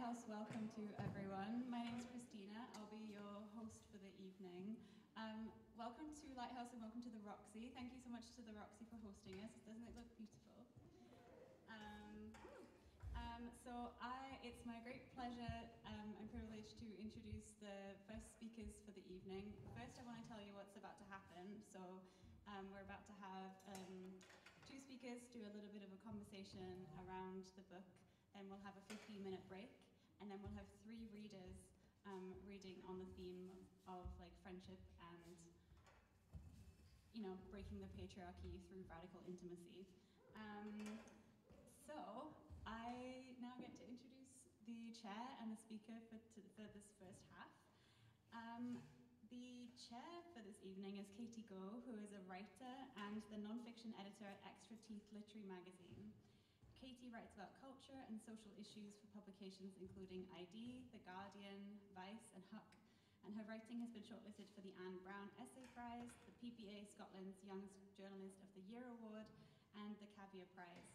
Lighthouse welcome to everyone. My name is Christina. I'll be your host for the evening. Welcome to Lighthouse and welcome to the Roxy. Thank you so much to the Roxy for hosting us. Doesn't it look beautiful? It's my great pleasure and privilege to introduce the first speakers for the evening. First, I want to tell you what's about to happen. So we're about to have two speakers do a little bit of a conversation around the book. Then we'll have a 15-minute break, and then we'll have three readers reading on the theme of like friendship and, you know, breaking the patriarchy through radical intimacy. So I now get to introduce the chair and the speaker for this first half. The chair for this evening is Katie Go, who is a writer and the non-fiction editor at Extra Teeth Literary Magazine. Katie writes about culture and social issues for publications including ID, The Guardian, Vice, and Huck, and her writing has been shortlisted for the Anne Brown Essay Prize, the PPA Scotland's Young Journalist of the Year Award, and the Caviar Prize.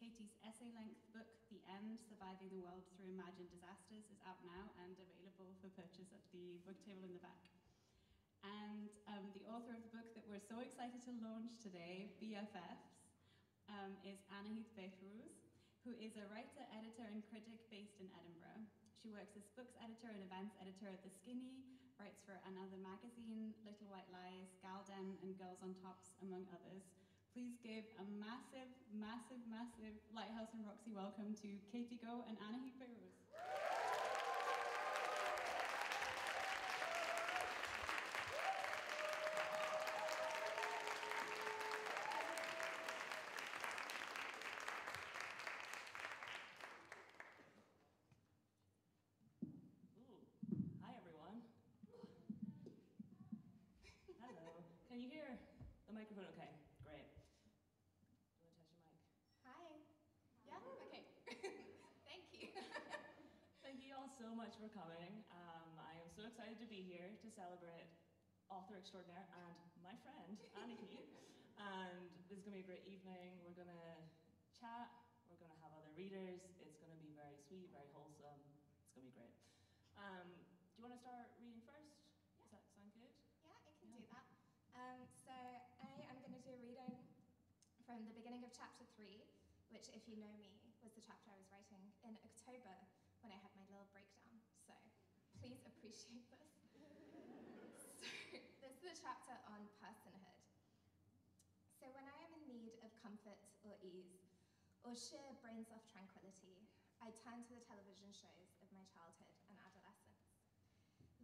Katie's essay-length book, The End, Surviving the World Through Imagined Disasters, is out now and available for purchase at the book table in the back. And the author of the book that we're so excited to launch today, BFFs, is Anahit Behrooz, who is a writer, editor, and critic based in Edinburgh. She works as books editor and events editor at The Skinny, writes for Another Magazine, Little White Lies, Galden, and Girls on Tops, among others. Please give a massive, massive, massive Lighthouse and Roxy welcome to Katie Go and Anahit Behrooz. Can you hear the microphone okay? Great. Do you want to test your mic? Hi. Yeah? Okay. Thank you. Thank you all so much for coming. I am so excited to be here to celebrate author extraordinaire and my friend, Anahit. And this is going to be a great evening. We're going to chat. We're going to have other readers. It's going to be very sweet, very wholesome. It's going to be great. Do you want to start reading first? Yeah. Does that sound good? Yeah, I can do that. So I am going to do a reading from the beginning of chapter 3, which, if you know me, was the chapter I was writing in October when I had my little breakdown. So please appreciate this. So this is a chapter on personhood. So when I am in need of comfort or ease, or sheer brains-off tranquility, I turn to the television shows of my childhood and adolescence.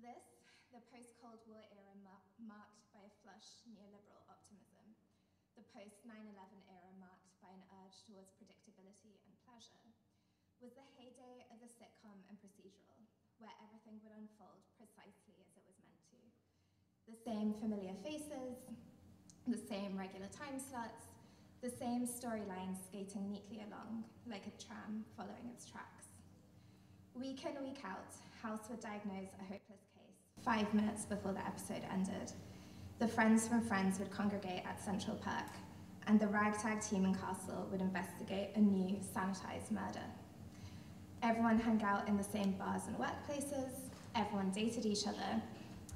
This, the post-Cold War era marked by a flush neoliberal optimism, the post-9/11 era marked by an urge towards predictability and pleasure, was the heyday of the sitcom and procedural, where everything would unfold precisely as it was meant to. The same familiar faces, the same regular time slots, the same storylines skating neatly along, like a tram following its tracks. Week in, week out, House would diagnose a hopeless case 5 minutes before the episode ended. The friends from Friends would congregate at Central Park, and the ragtag team in Castle would investigate a new, sanitized murder. Everyone hung out in the same bars and workplaces, everyone dated each other,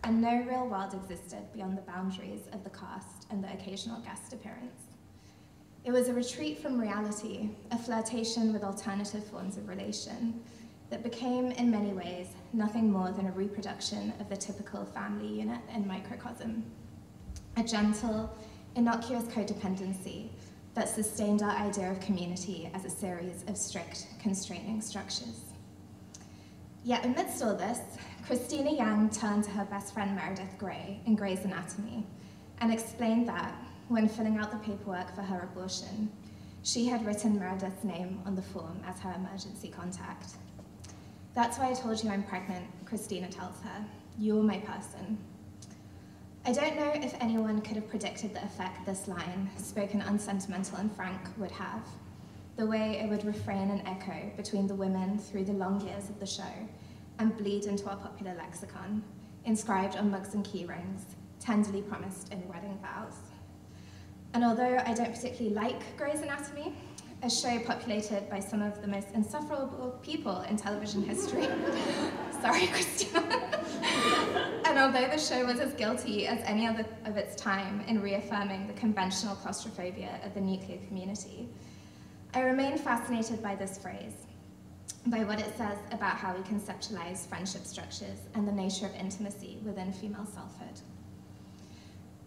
and no real world existed beyond the boundaries of the cast and the occasional guest appearance. It was a retreat from reality, a flirtation with alternative forms of relation, that became, in many ways, nothing more than a reproduction of the typical family unit and microcosm. A gentle, innocuous codependency that sustained our idea of community as a series of strict, constraining structures. Yet amidst all this, Christina Yang turned to her best friend Meredith Grey in Grey's Anatomy and explained that, when filling out the paperwork for her abortion, she had written Meredith's name on the form as her emergency contact. "That's why I told you I'm pregnant," Christina tells her. "You're my person." I don't know if anyone could have predicted the effect this line, spoken unsentimental and frank, would have. The way it would refrain and echo between the women through the long years of the show and bleed into our popular lexicon, inscribed on mugs and key rings, tenderly promised in wedding vows. And although I don't particularly like Grey's Anatomy, a show populated by some of the most insufferable people in television history. Sorry, Christina. And although the show was as guilty as any other of its time in reaffirming the conventional claustrophobia of the nuclear community, I remain fascinated by this phrase, by what it says about how we conceptualize friendship structures and the nature of intimacy within female selfhood.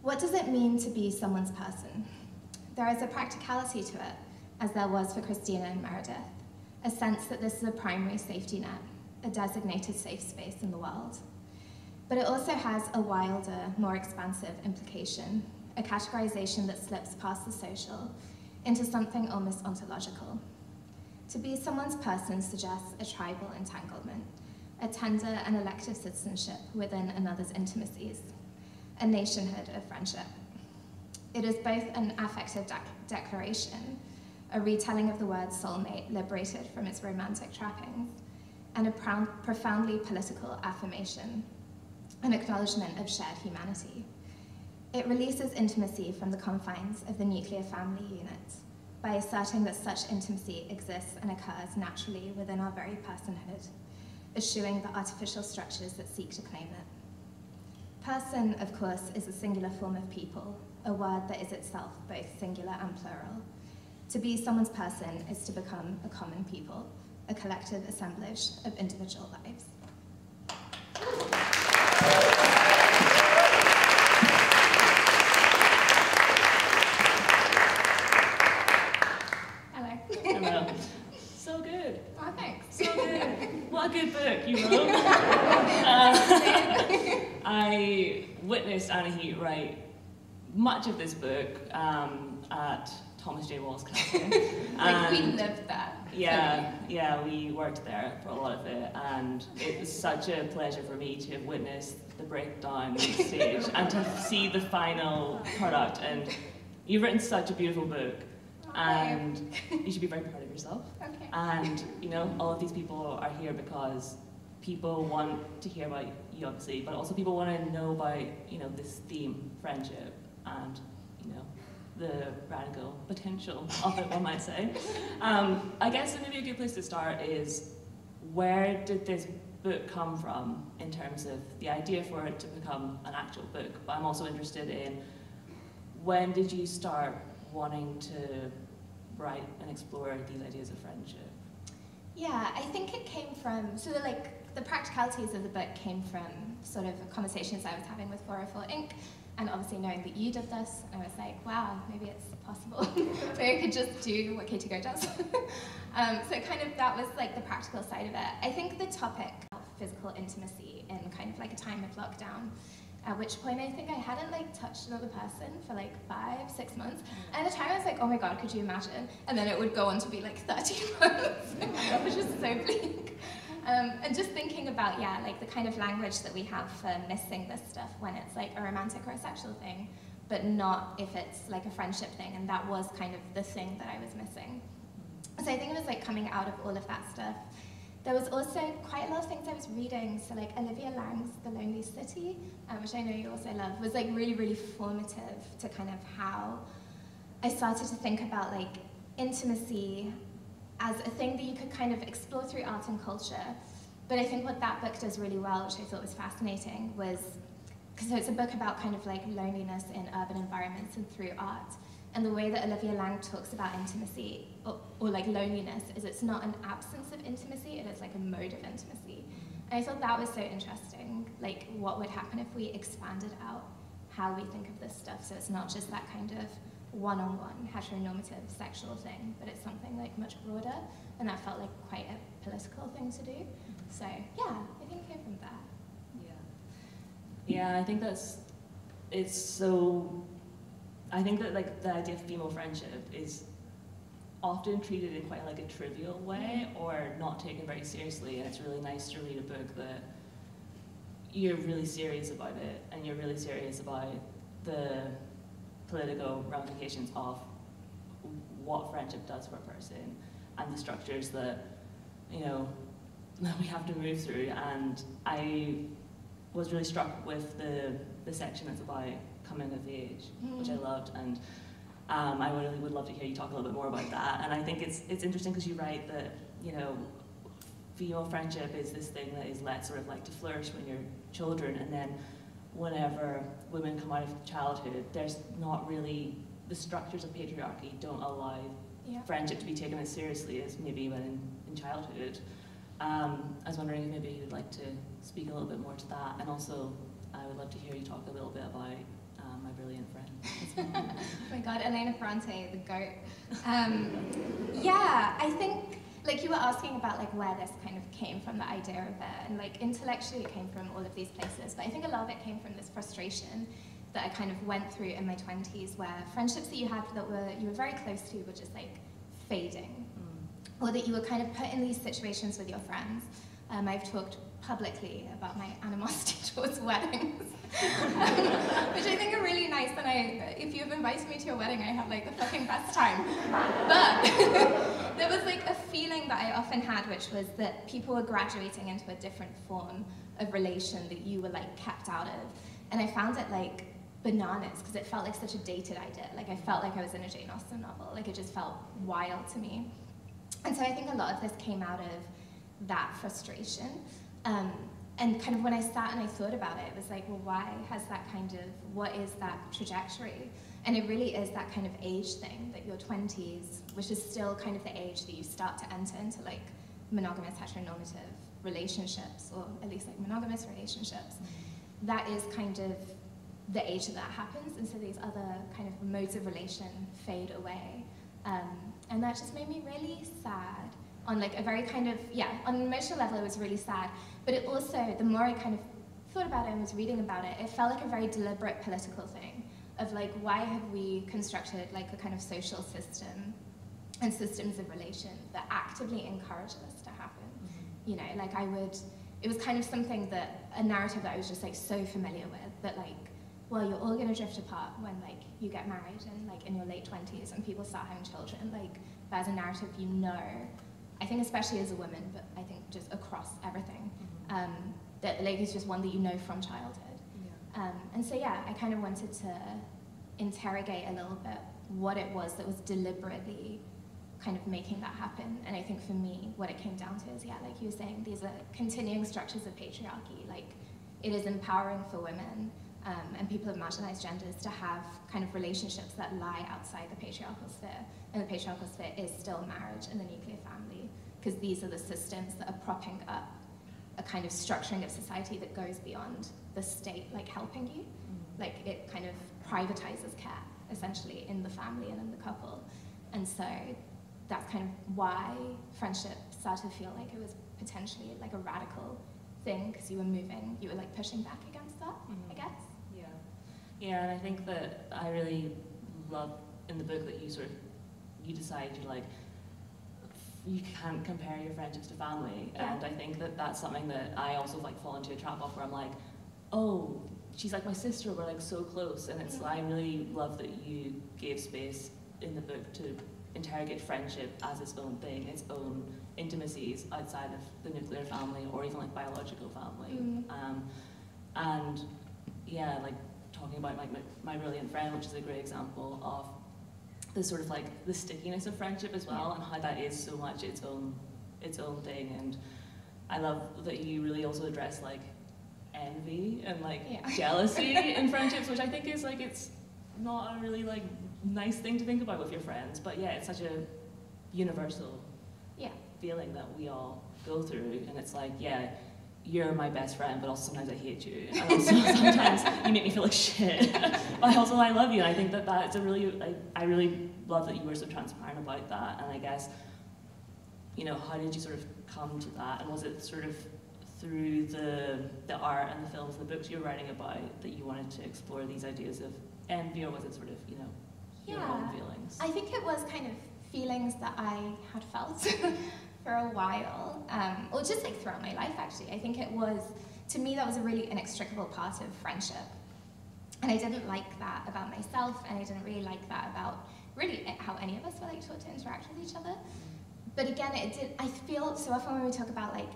What does it mean to be someone's person? There is a practicality to it, as there was for Christina and Meredith, a sense that this is a primary safety net, a designated safe space in the world. But it also has a wilder, more expansive implication, a categorization that slips past the social into something almost ontological. To be someone's person suggests a tribal entanglement, a tender and elective citizenship within another's intimacies, a nationhood of friendship. It is both an affective declaration, a retelling of the word soulmate liberated from its romantic trappings, and a profoundly political affirmation, an acknowledgement of shared humanity. It releases intimacy from the confines of the nuclear family unit by asserting that such intimacy exists and occurs naturally within our very personhood, eschewing the artificial structures that seek to claim it. Person, of course, is a singular form of people, a word that is itself both singular and plural. To be someone's person is to become a common people, a collective assemblage of individual lives. Hello. Hello. So good. Oh, thanks. So good. What a good book you wrote. I witnessed Anahit write much of this book at Thomas J. Wall's classroom. We lived that. Yeah, we worked there for a lot of it, and it was such a pleasure for me to have witnessed the breakdown stage and to see the final product. And you've written such a beautiful book, and you should be very proud of yourself. Okay. And all of these people are here because people want to hear about you, obviously, but also people want to know about this theme, friendship, and the radical potential of it, one might say. I guess maybe a good place to start is, where did this book come from in terms of the idea for it to become an actual book? But I'm also interested in, when did you start wanting to write and explore these ideas of friendship? Yeah, I think it came from, the practicalities of the book came from sort of conversations I was having with 404 Inc., and obviously knowing that you did this, I was like, wow, maybe it's possible. Maybe I could just do what Katie Go does. So kind of that was like the practical side of it. I think the topic of physical intimacy in kind of like a time of lockdown, at which point I think I hadn't like touched another person for like 5-6 months. And at the time I was like, oh my God, could you imagine? And then it would go on to be like 13 months, which is so bleak. And just thinking about, like the kind of language that we have for missing this stuff when it's like a romantic or a sexual thing, but not if it's like a friendship thing. And that was kind of the thing that I was missing. So I think it was like coming out of all of that stuff. There was also quite a lot of things I was reading. So like Olivia Lang's The Lonely City, which I know you also love, was like really, really formative to kind of how I started to think about like intimacy as a thing that you could kind of explore through art and culture. But I think what that book does really well, which I thought was fascinating, was, because it's a book about kind of like loneliness in urban environments and through art. And the way that Olivia Lang talks about intimacy, or like loneliness, is it's not an absence of intimacy, it is like a mode of intimacy. And I thought that was so interesting, like what would happen if we expanded out how we think of this stuff, so it's not just that kind of one-on-one heteronormative sexual thing, but it's something like much broader, and that felt like quite a political thing to do. So yeah, I think it came from that. Yeah, I think I think that like the idea of female friendship is often treated in quite like a trivial way, or not taken very seriously, and it's really nice to read a book that you're really serious about it, and you're really serious about the political ramifications of what friendship does for a person, and the structures that that we have to move through. And I was really struck with the section that's about coming of age, which I loved. And I really would love to hear you talk a little bit more about that. And I think it's interesting because you write that, you know, female friendship is this thing that is let sort of like to flourish when you're children, and then whenever women come out of childhood, there's not really, the structures of patriarchy don't allow friendship to be taken as seriously as maybe when in childhood. I was wondering if maybe you'd like to speak a little bit more to that, and also I would love to hear you talk a little bit about my brilliant friend as well. Oh my god, Elena Ferrante, the goat. Yeah, I think, like, you were asking about like where this kind of came from, the idea of it, and like intellectually it came from all of these places, but I think a lot of it came from this frustration that I kind of went through in my 20s, where friendships that you had that you were very close to were just like fading, or that you were kind of put in these situations with your friends. I've talked publicly about my animosity towards weddings, which I think are really nice, and if you've invited me to a wedding, I have like the fucking best time. But there was like a feeling that I often had, which was that people were graduating into a different form of relation that you were like kept out of. And I found it like bananas, because it felt like such a dated idea. Like I felt like I was in a Jane Austen novel. Like it just felt wild to me. And so I think a lot of this came out of that frustration. And kind of when I sat and I thought about it, it was like, well, why has that kind of, what is that trajectory? And it really is that kind of age thing, that your 20s, which is still kind of the age that you start to enter into like monogamous heteronormative relationships, or at least like monogamous relationships. That is kind of the age that happens, and so these other kind of modes of relation fade away. And that just made me really sad. On like a very kind of, on an emotional level it was really sad, but it also, the more I kind of thought about it and was reading about it, it felt like a very deliberate political thing of like, why have we constructed like a kind of social system and systems of relation that actively encourage this to happen? You know, like it was kind of something that, a narrative that I was just like so familiar with, that like, well, you're all gonna drift apart when like you get married and like in your late 20s and people start having children. Like that's a narrative, you know, I think especially as a woman, but I think just across everything, that like is just one that you know from childhood. And so I kind of wanted to interrogate a little bit what it was that was deliberately kind of making that happen. And I think for me, what it came down to is, like you were saying, these are continuing structures of patriarchy. Like it is empowering for women and people of marginalized genders to have kind of relationships that lie outside the patriarchal sphere. And the patriarchal sphere is still marriage and the nuclear family, because these are the systems that are propping up a kind of structuring of society that goes beyond the state, like helping you. Like it kind of privatizes care, essentially, in the family and in the couple. And so that's kind of why friendship started to feel like it was potentially like a radical thing, because you were like pushing back against that, I guess. Yeah, and I think that I really love in the book that you decide you're like, you can't compare your friendships to family. And I think that that's something that I also like fall into a trap of, where I'm like, oh, she's like my sister, we're like so close. And it's, I really love that you gave space in the book to interrogate friendship as its own thing, its own intimacies outside of the nuclear family or even like biological family. And like talking about like my brilliant friend, which is a great example of the sort of like the stickiness of friendship as well, and how that is so much its own thing. And I love that you really also address like envy and like jealousy in friendships, which I think is like, it's not a really like nice thing to think about with your friends, but it's such a universal feeling that we all go through. And it's like, you're my best friend, but also sometimes I hate you, and also sometimes you make me feel like shit, but also I love you. And I think that that's a really, like, I really love that you were so transparent about that. And I guess, you know, how did you sort of come to that? And was it sort of through the art and the films and the books you were writing about that you wanted to explore these ideas of envy, or was it sort of, you know, your own feelings? I think it was kind of feelings that I had felt for a while, or just like throughout my life actually. I think it was, to me, that was a really inextricable part of friendship. And I didn't like that about myself, and I didn't really like that about really how any of us were like taught to interact with each other. But again, I feel so often when we talk about like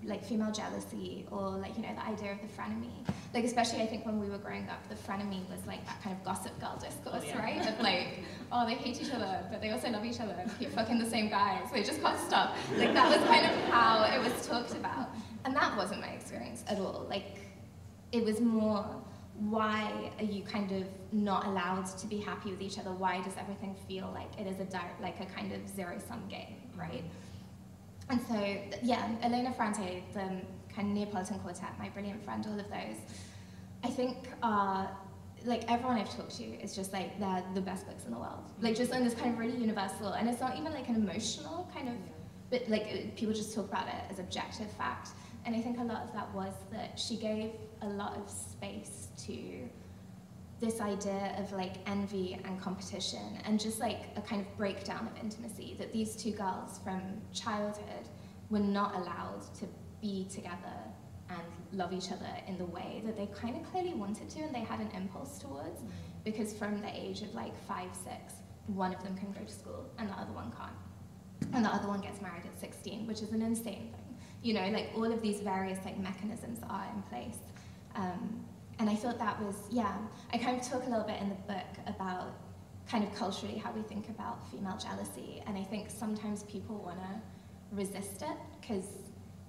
like female jealousy, or like, you know, the idea of the frenemy. Like, especially I think when we were growing up, the frenemy was like that kind of gossip girl discourse, right? Of like, oh, they hate each other, but they also love each other, keep fucking the same guys, they just can't stop. Like, that was kind of how it was talked about. And that wasn't my experience at all. Like, it was more, why are you kind of not allowed to be happy with each other? Why does everything feel like it is like a kind of zero-sum game, right? And so, yeah, Elena, Ferrante, the kind of Neapolitan Quartet, my brilliant friend, all of those, I think are, like, everyone I've talked to is just like, they're the best books in the world. Like, just in this kind of really universal, and it's not even like an emotional kind of, but like, people just talk about it as objective fact. And I think a lot of that was that she gave a lot of space to this idea of like envy and competition, and just like a kind of breakdown of intimacy, that these two girls from childhood were not allowed to be together and love each other in the way that they kind of clearly wanted to, and they had an impulse towards, because from the age of like 5, 6, one of them can go to school and the other one can't. And the other one gets married at 16, which is an insane thing. You know, like all of these various like mechanisms are in place. And I thought that was, yeah, I kind of talk a little bit in the book about kind of culturally how we think about female jealousy. And I think sometimes people want to resist it, because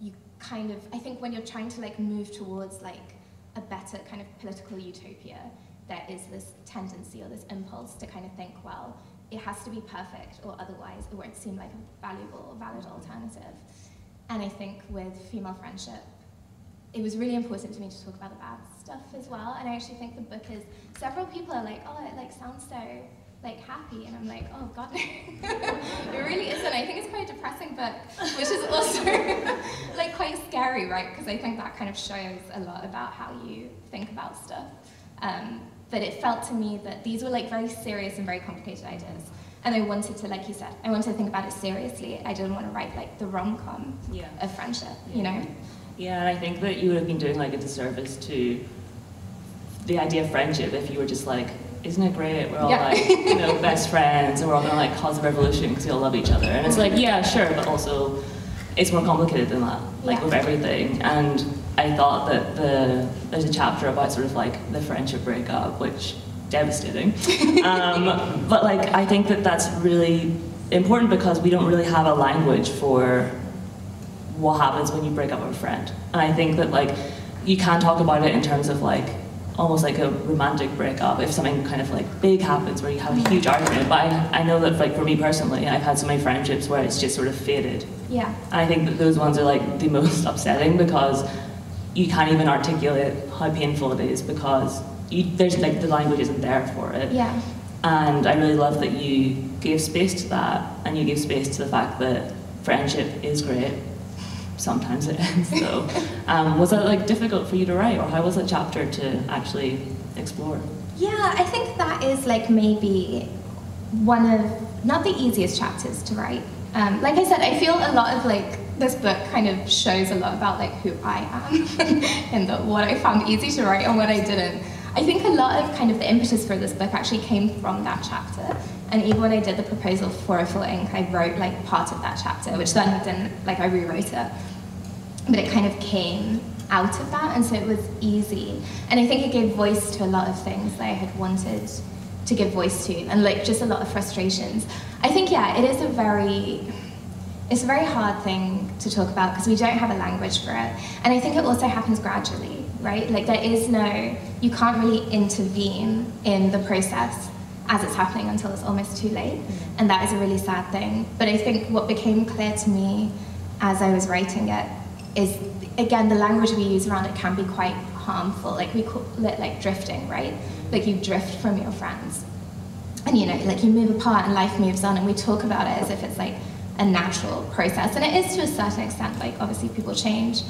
you kind of, I think when you're trying to like move towards like a better kind of political utopia, there is this tendency or this impulse to kind of think, well, it has to be perfect, or otherwise it won't seem like a valuable or valid alternative. And I think with female friendship, it was really important to me to talk about the bad stuff as well. And I actually think the book is, several people are like, oh, it like sounds so like happy, and I'm like, oh god, no. It really isn't. I think it's quite a depressing book, which is also like quite scary, right? Because I think that kind of shows a lot about how you think about stuff. But it felt to me that these were like very serious and very complicated ideas. And I wanted to, like you said, I wanted to think about it seriously. I didn't want to write like the rom-com of friendship, you know? Yeah, and I think that you would have been doing like a disservice to the idea of friendship if you were just like, isn't it great? We're all like, you know, best friends, and we're all gonna like cause a revolution because we all love each other. And it's like, yeah, sure, but also it's more complicated than that, like with everything. And I thought that there's a chapter about sort of like the friendship breakup, which devastating. But like, I think that that's really important, because we don't really have a language for what happens when you break up with a friend. And I think that like, you can talk about it in terms of like, almost like a romantic breakup, if something kind of like big happens where you have a huge argument. But I know that like for me personally, I've had so many friendships where it's just sort of faded. Yeah. And I think that those ones are like the most upsetting, because you can't even articulate how painful it is, because there's like the language isn't there for it. Yeah. And I really love that you gave space to that, and you gave space to the fact that friendship is great. Sometimes it ends though. Was that like difficult for you to write, or how was that chapter to actually explore? Yeah, I think that is like maybe one of, not the easiest chapters to write. Like I said, I feel a lot of like, this book kind of shows a lot about like who I am and what I found easy to write and what I didn't. I think a lot of kind of the impetus for this book actually came from that chapter. And even when I did the proposal for Full Ink, I wrote like part of that chapter, which then didn't, like I rewrote it. But it kind of came out of that, and so it was easy. And I think it gave voice to a lot of things that I had wanted to give voice to, and like just a lot of frustrations. I think, yeah, it's a very hard thing to talk about, because we don't have a language for it. And I think it also happens gradually, right? Like there is no, you can't really intervene in the process as it's happening until it's almost too late. And that is a really sad thing. But I think what became clear to me as I was writing it is, again, the language we use around it can be quite harmful. Like we call it like drifting, right? Like you drift from your friends. And you know, like you move apart and life moves on, and we talk about it as if it's like a natural process. And it is to a certain extent, like obviously people change.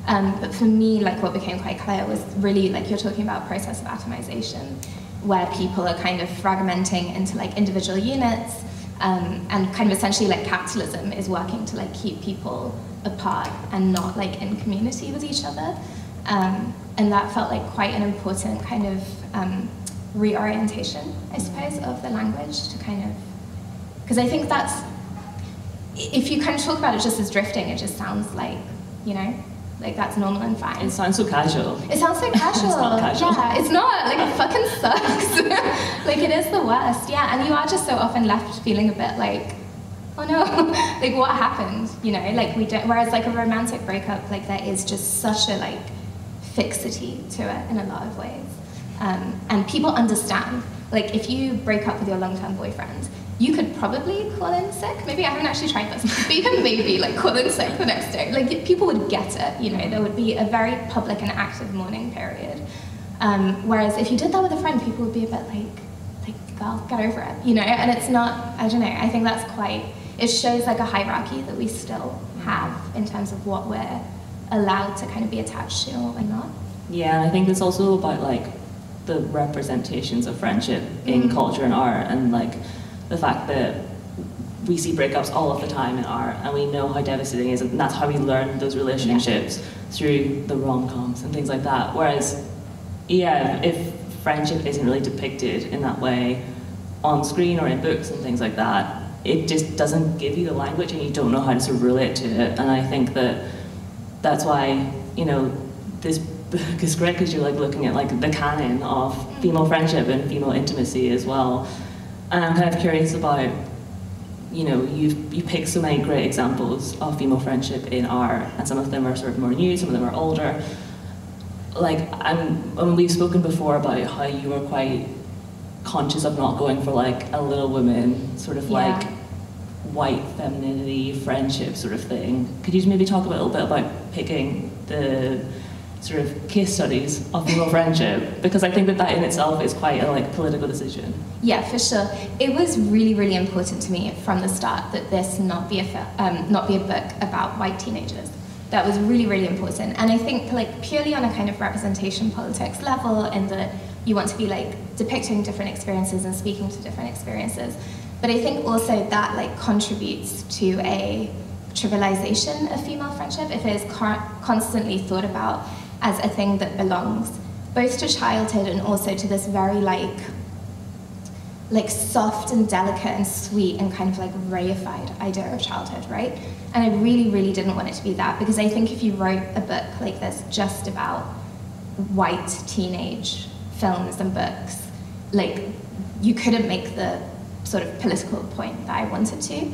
But for me, like what became quite clear was really like you're talking about a process of atomization, where people are kind of fragmenting into like individual units, and kind of essentially like capitalism is working to like keep people apart and not like in community with each other. And that felt like quite an important kind of reorientation, I suppose, of the language to kind of, because I think that's, if you kind of talk about it just as drifting, it just sounds like, you know, Like, that's normal and fine. It sounds so casual. It sounds so casual. It's not casual. Yeah, it's not. Like, it fucking sucks. Like, it is the worst. Yeah, and you are just so often left feeling a bit like, oh no, like, what happened? You know, like, we don't, whereas, like, a romantic breakup, like, there is just such a, like, fixity to it in a lot of ways. And people understand. Like, if you break up with your long-term boyfriend, you could probably call in sick. Maybe I haven't actually tried this, but you can maybe like call in sick the next day. Like, people would get it, you know. There would be a very public and active mourning period. Whereas if you did that with a friend, people would be a bit like, girl, get over it, you know. And it's not. I don't know. I think that's quite. It shows like a hierarchy that we still have in terms of what we're allowed to kind of be attached to and not. Yeah, and I think it's also about like the representations of friendship in culture and art, and like the fact that we see breakups all of the time in art, and we know how devastating it is, and that's how we learn those relationships through the rom-coms and things like that. Whereas, yeah, if friendship isn't really depicted in that way on screen or in books and things like that, it just doesn't give you the language, and you don't know how to sort of relate to it. And I think that that's why, you know, this book is great, because you're like looking at like the canon of female friendship and female intimacy as well. And I'm kind of curious about, you know, you pick so many great examples of female friendship in art, and some of them are sort of more new, some of them are older. Like, we've spoken before about how you were quite conscious of not going for like a Little Women, sort of like white femininity friendship sort of thing. Could you maybe talk a little bit about picking the sort of case studies of female friendship? Because I think that that in itself is quite a like political decision. Yeah, for sure. It was really, really important to me from the start that this not be a book about white teenagers. That was really, really important. And I think like purely on a kind of representation politics level, in that you want to be like depicting different experiences and speaking to different experiences. But I think also that like contributes to a trivialization of female friendship if it is constantly thought about as a thing that belongs both to childhood and also to this very like soft and delicate and sweet and kind of like reified idea of childhood, right? And I really, really didn't want it to be that, because I think if you wrote a book like this just about white teenage films and books, like you couldn't make the sort of political point that I wanted to.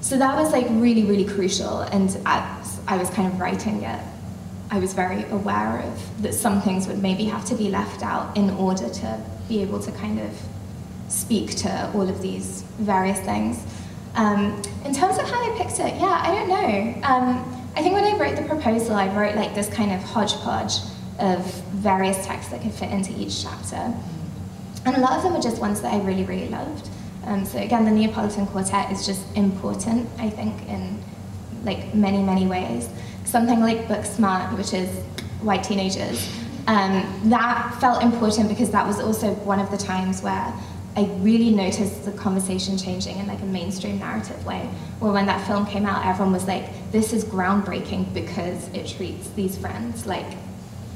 So that was like really, really crucial. And as I was kind of writing it, I was very aware of that some things would maybe have to be left out in order to be able to kind of speak to all of these various things. In terms of how I picked it, yeah, I don't know. I think when I wrote the proposal, I wrote like this kind of hodgepodge of various texts that could fit into each chapter. And a lot of them were just ones that I really, really loved. So again, the Neapolitan Quartet is just important, I think, in like many, many ways. Something like Booksmart, which is white teenagers, that felt important because that was also one of the times where I really noticed the conversation changing in like a mainstream narrative way, where when that film came out, everyone was like, this is groundbreaking because it treats these friends like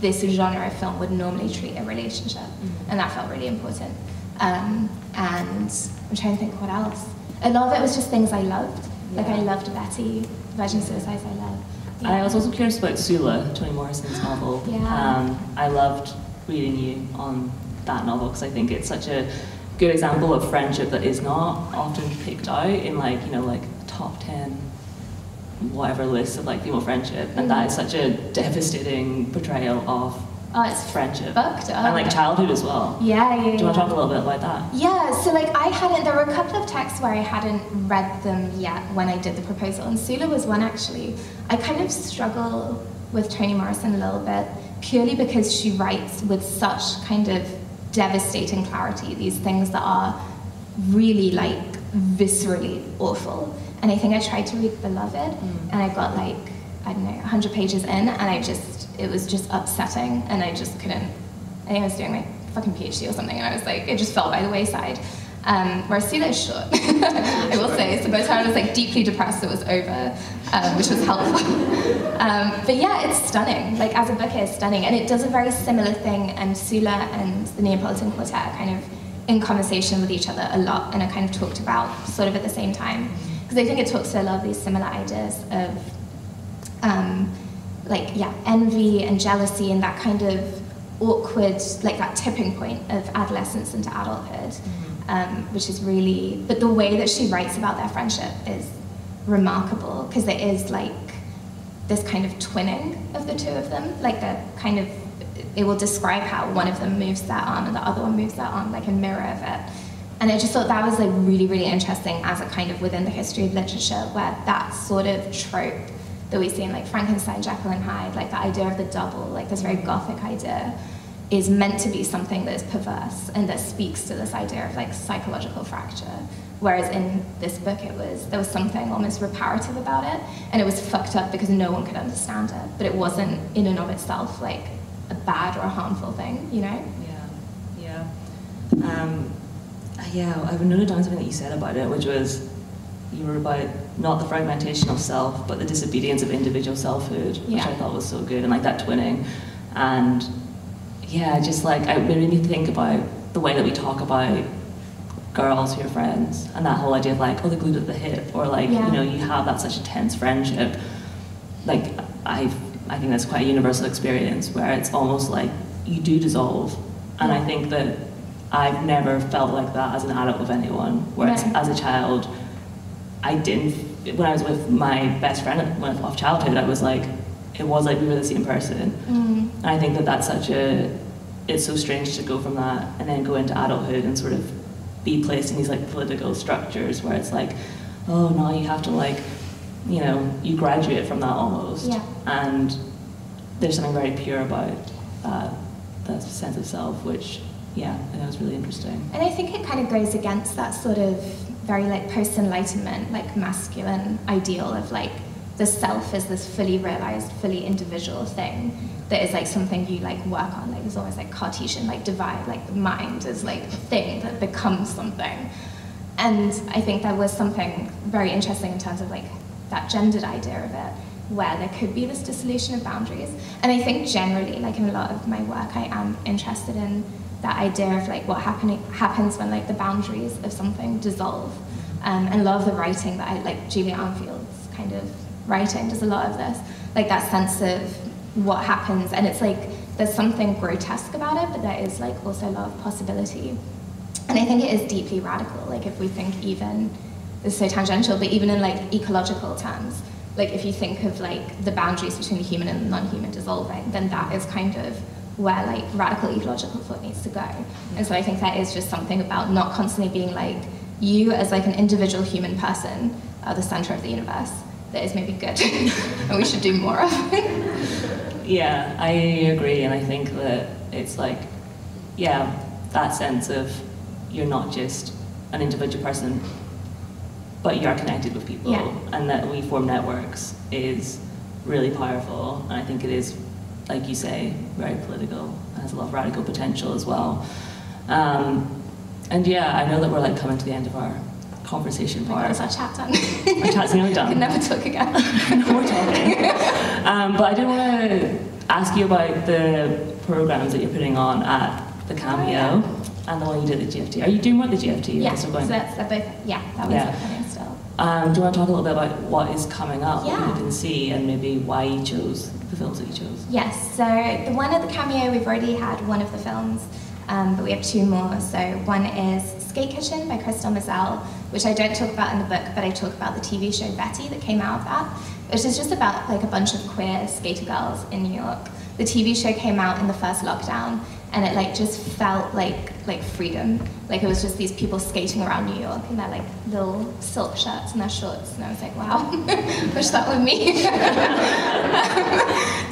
this genre of film would normally treat a relationship. And that felt really important. And I'm trying to think what else. A lot of it was just things I loved. Like I loved Betty, Virgin Suicides I loved. Yeah. I was also curious about Sula, Toni Morrison's novel. Yeah. I loved reading you on that novel because I think it's such a good example of friendship that is not often picked out in like, you know, like top 10 whatever list of like female friendship, and that is such a devastating portrayal of it's friendship. Fucked up. And like childhood as well. Yeah. Do you want to talk a little bit about that? Yeah, so like there were a couple of texts where I hadn't read them yet when I did the proposal, and Sula was one actually. I kind of struggle with Toni Morrison a little bit, purely because she writes with such kind of devastating clarity, these things that are really like viscerally awful. And I think I tried to read Beloved, and I got like, I don't know, 100 pages in, and it was just upsetting, and I just couldn't. I think I was doing my fucking PhD or something, and I was like, it just fell by the wayside. Whereas Sula is short, I will say. So by the time I was like deeply depressed, it was over, which was helpful. But yeah, it's stunning. Like as a book, it's stunning, and it does a very similar thing. And Sula and the Neapolitan Quartet are kind of in conversation with each other a lot, and are kind of talked about sort of at the same time. Because I think it talks to a lot of these similar ideas of like, yeah, envy and jealousy and that kind of awkward, like that tipping point of adolescence into adulthood, which is really, but the way that she writes about their friendship is remarkable, because there is like this kind of twinning of the two of them, like the kind of, it will describe how one of them moves their arm and the other one moves their arm, like a mirror of it. And I just thought that was like really, really interesting as a kind of within the history of literature, where that sort of trope that we see in like Frankenstein, Jekyll and Hyde, like the idea of the double, like this very gothic idea, is meant to be something that is perverse and that speaks to this idea of like psychological fracture. Whereas in this book, there was something almost reparative about it, and it was fucked up because no one could understand it, but it wasn't in and of itself like a bad or a harmful thing, you know? Yeah, I've noted down something that you said about it, which was you were about not the fragmentation of self, but the disobedience of individual selfhood, which I thought was so good, and like that twinning. And yeah, just like, it made me think about the way that we talk about girls who are friends, and that whole idea of like, oh, they're glued at the hip, or like, you know, you have that such intense friendship. Like, I think that's quite a universal experience where it's almost like you do dissolve. And I think that I've never felt like that as an adult with anyone, whereas as a child, I didn't, when I was with my best friend of childhood, I was like, it was like we were the same person. And I think that that's it's so strange to go from that and then go into adulthood and sort of be placed in these like political structures where it's like, oh, now you have to like, you know, you graduate from that almost. And there's something very pure about that sense of self, which, I think was really interesting. And I think it kind of goes against that sort of very like post-enlightenment, like masculine ideal of like the self is this fully realized, fully individual thing that is like something you like work on, like it's almost like Cartesian, like divide, like the mind is like a thing that becomes something. And I think there was something very interesting in terms of like that gendered idea of it, where there could be this dissolution of boundaries. And I think generally, like in a lot of my work, I am interested in that idea of like what happens when like the boundaries of something dissolve. And a lot of the writing that I like, Julia Armfield's kind of writing does a lot of this, like that sense of what happens, and it's like there's something grotesque about it, but there is like also a lot of possibility. And I think it is deeply radical, like if we think even, it's so tangential, but even in like ecological terms, like if you think of like the boundaries between the human and the non-human dissolving, then that is kind of where like radical ecological thought needs to go. And so I think that is just something about not constantly being like, you as like an individual human person are the center of the universe. That is maybe good, and we should do more of. Yeah, I agree, and I think that it's like, that sense of you're not just an individual person, but you are connected with people, and that we form networks is really powerful, and I think it is, like you say, very political, and has a lot of radical potential as well. And I know that we're like coming to the end of our conversation part. Is our chat done? Our chat's nearly done. We can never talk again. No more talking. But I did want to ask you about the programs that you're putting on at the Cameo and the one you did at the GFT. Are you doing more at the GFT? Yeah, so that's both, that one's happening still. Do you want to talk a little bit about what is coming up, what you can see, and maybe why you chose the films that you chose? Yes, so the one at the Cameo, we've already had one of the films, but we have two more. So one is Skate Kitchen by Crystal Mazel, which I don't talk about in the book, but I talk about the TV show Betty that came out of that, which is just about like a bunch of queer skater girls in New York. The TV show came out in the first lockdown, and it like just felt like freedom. Like it was just these people skating around New York in their like little silk shirts and their shorts, and I was like, wow, wish that were me.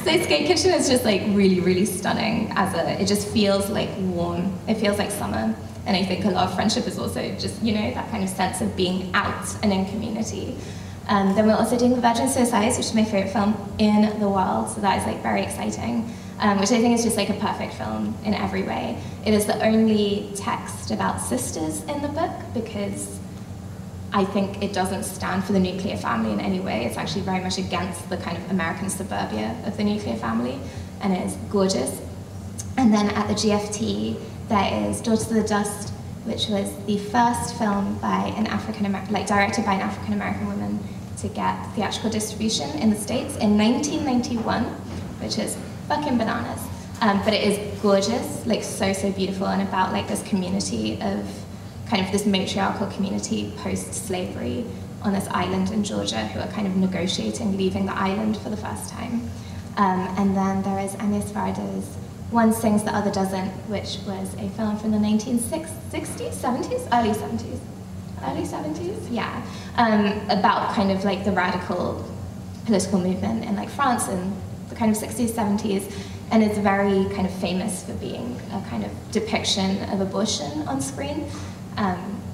So Skate Kitchen is just like really, really stunning. It just feels like warm. It feels like summer. And I think a lot of friendship is also just, you know, that kind of sense of being out and in community. Then we're also doing The Virgin Suicides, which is my favorite film in the world. So that is like very exciting, which I think is just like a perfect film in every way. It is the only text about sisters in the book because I think it doesn't stand for the nuclear family in any way. It's actually very much against the kind of American suburbia of the nuclear family, and it is gorgeous. And then at the GFT, there is Daughters of the Dust, which was the first film by an directed by an African-American woman to get theatrical distribution in the States in 1991. which is fucking bananas. But it is gorgeous, like so beautiful, and about like this community of kind of this matriarchal community post-slavery on this island in Georgia who are kind of negotiating leaving the island for the first time. And then there is Agnes Varda's One Sings, the Other Doesn't, which was a film from the 1960s, 70s? Early 70s. Early 70s? Yeah. About kind of like the radical political movement in like France in the kind of 60s, 70s. And it's very kind of famous for being a kind of depiction of abortion on screen,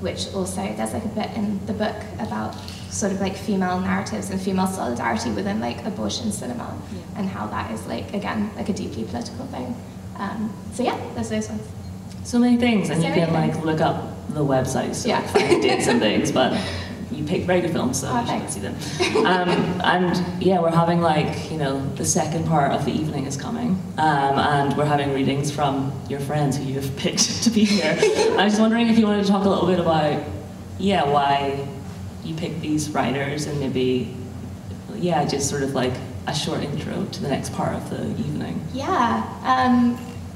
which also, there's like a bit in the book about sort of like female narratives and female solidarity within like abortion cinema, and how that is like, again, like a deeply political thing. So yeah, there's those ones. So many things, and So you many can like things. look up the websites to Yeah. like find dates and things, but you pick very good films, so you should thanks. see them. And yeah, we're having like, you know, the second part of the evening is coming, and we're having readings from your friends who you've picked to be here. I was just wondering if you wanted to talk a little bit about, yeah, why you picked these writers, and maybe, yeah, just sort of like a short intro to the next part of the evening. Yeah,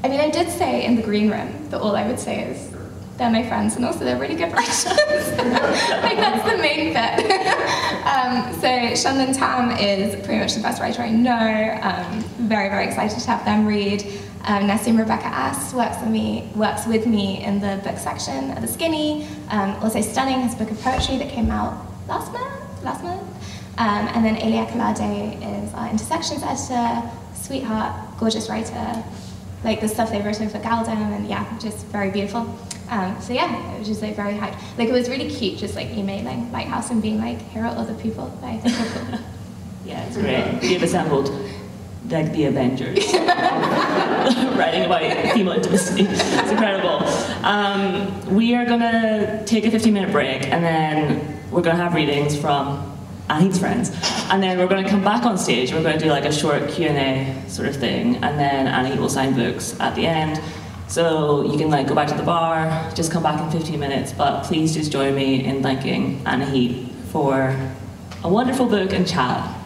I mean, I did say in the green room that all I would say is they're my friends, and also they're really good writers. Like, that's the main bit. So Shannon Tam is pretty much the best writer I know. Very excited to have them read. Nassim Rebecca Ass works with me in the book section at the Skinny. Also Stunning, his book of poetry that came out last month. And then Elia Kalade is our intersections editor, sweetheart, gorgeous writer. Like the stuff they've written for Galdem, and yeah, just very beautiful. So yeah, it was just like very hyped. Like it was really cute, just like emailing Lighthouse and being like, here are other people that I think are cool. Yeah, it's great. We've assembled like the Avengers, writing about female intimacy. It's incredible. We are gonna take a 15-minute break, and then we're gonna have readings from Anahit's friends, and then we're going to come back on stage. We're going to do like a short Q&A sort of thing, and then Anahit will sign books at the end. So you can like go back to the bar, just come back in 15 minutes, but please just join me in thanking Anahit for a wonderful book and chat.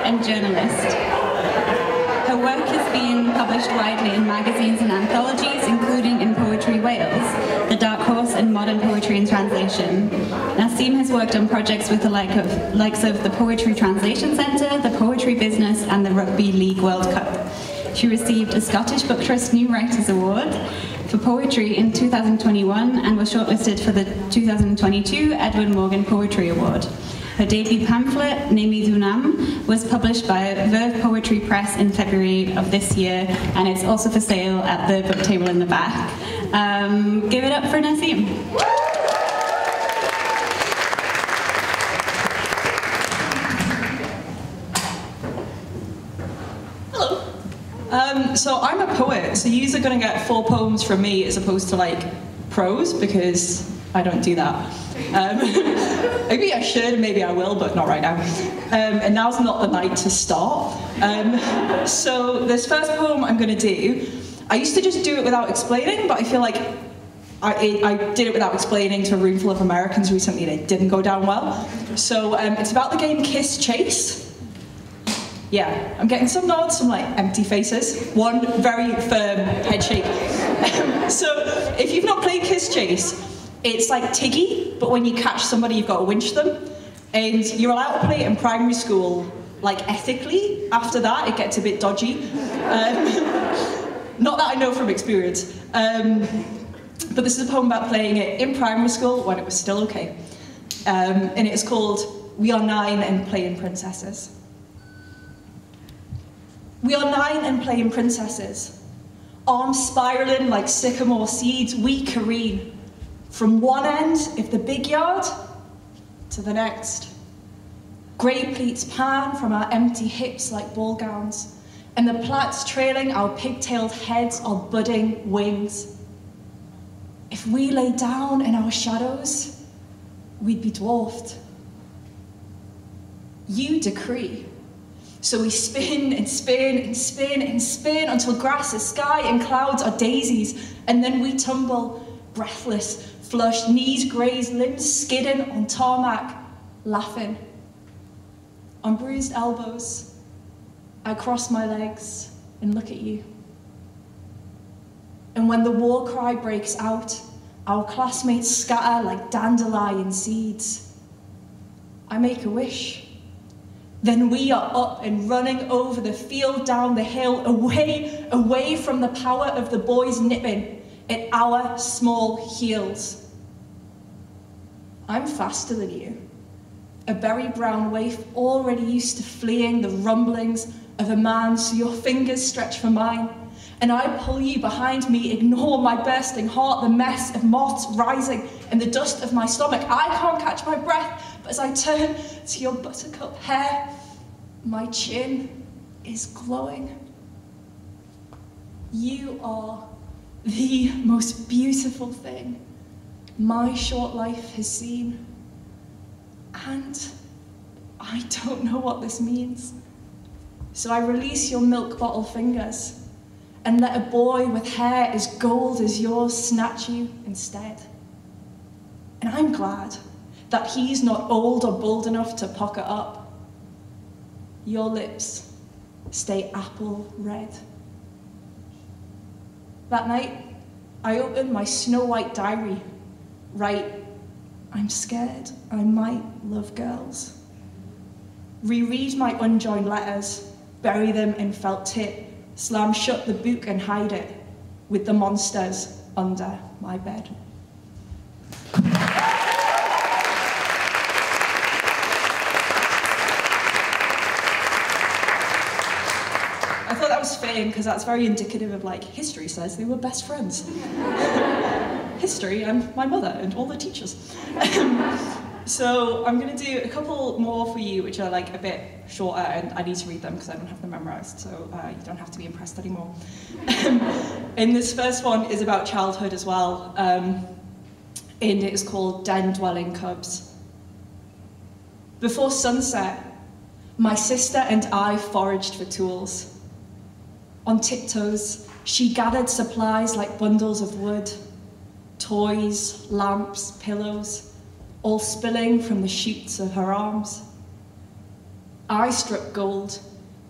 and journalist. Her work has been published widely in magazines and anthologies, including in Poetry Wales, The Dark Horse, and Modern Poetry in Translation. Nasim has worked on projects with the likes of the Poetry Translation Centre, the Poetry Business, and the Rugby League World Cup. She received a Scottish Book Trust New Writers Award for poetry in 2021 and was shortlisted for the 2022 Edward Morgan Poetry Award. Her debut pamphlet, Nemi Dunam, was published by Verve Poetry Press in February of this year, and it's also for sale at the book table in the back. Give it up for Nasim. Hello. So I'm a poet, so you're going to get 4 poems from me as opposed to like prose, because I don't do that. Maybe I should, maybe I will, but not right now. And now's not the night to start. So this first poem I'm going to do, I used to just do it without explaining, but I feel like I did it without explaining to a room full of Americans recently and it didn't go down well. So it's about the game Kiss Chase. Yeah, I'm getting some nods, some like empty faces. One very firm head shake. So if you've not played Kiss Chase, it's like Tiggy, but when you catch somebody, you've got to winch them. And you're allowed to play it in primary school, like ethically. After that, it gets a bit dodgy. Not that I know from experience. But this is a poem about playing it in primary school when it was still okay. And it is called We Are 9 and Playing Princesses. We are 9 and playing princesses. Arms spiraling like sycamore seeds, we careen. From one end of the big yard to the next. Grey pleats pan from our empty hips like ball gowns, and the plaits trailing our pigtailed heads are budding wings. If we lay down in our shadows, we'd be dwarfed. You decree. So we spin and spin and spin and spin until grass is sky and clouds are daisies, and then we tumble, breathless, flushed, knees grazed, limbs skidding on tarmac, laughing. On bruised elbows, I cross my legs and look at you. And when the war cry breaks out, our classmates scatter like dandelion seeds. I make a wish. Then we are up and running over the field, down the hill, away from the power of the boys nipping at our small heels. I'm faster than you, a berry brown waif already used to fleeing the rumblings of a man, so your fingers stretch for mine, and I pull you behind me, ignore my bursting heart, the mess of moths rising and the dust of my stomach. I can't catch my breath, but as I turn to your buttercup hair, my chin is glowing. You are the most beautiful thing my short life has seen. And I don't know what this means. So I release your milk bottle fingers and let a boy with hair as gold as yours snatch you instead. And I'm glad that he's not old or bold enough to pocket up. Your lips stay apple red. That night, I opened my Snow White diary, write, I'm scared I might love girls. Reread my unjoined letters, bury them in felt tip, slam shut the book and hide it with the monsters under my bed. I thought that was fitting because that's very indicative of like history says they were best friends. History and my mother and all the teachers. So I'm going to do a couple more for you, which are like a bit shorter, and I need to read them because I don't have them memorized, so you don't have to be impressed anymore. And this first one is about childhood as well, and it is called Den-Dwelling Cubs. Before sunset, my sister and I foraged for tools. On tiptoes, she gathered supplies like bundles of wood, toys, lamps, pillows, all spilling from the shoots of her arms. I struck gold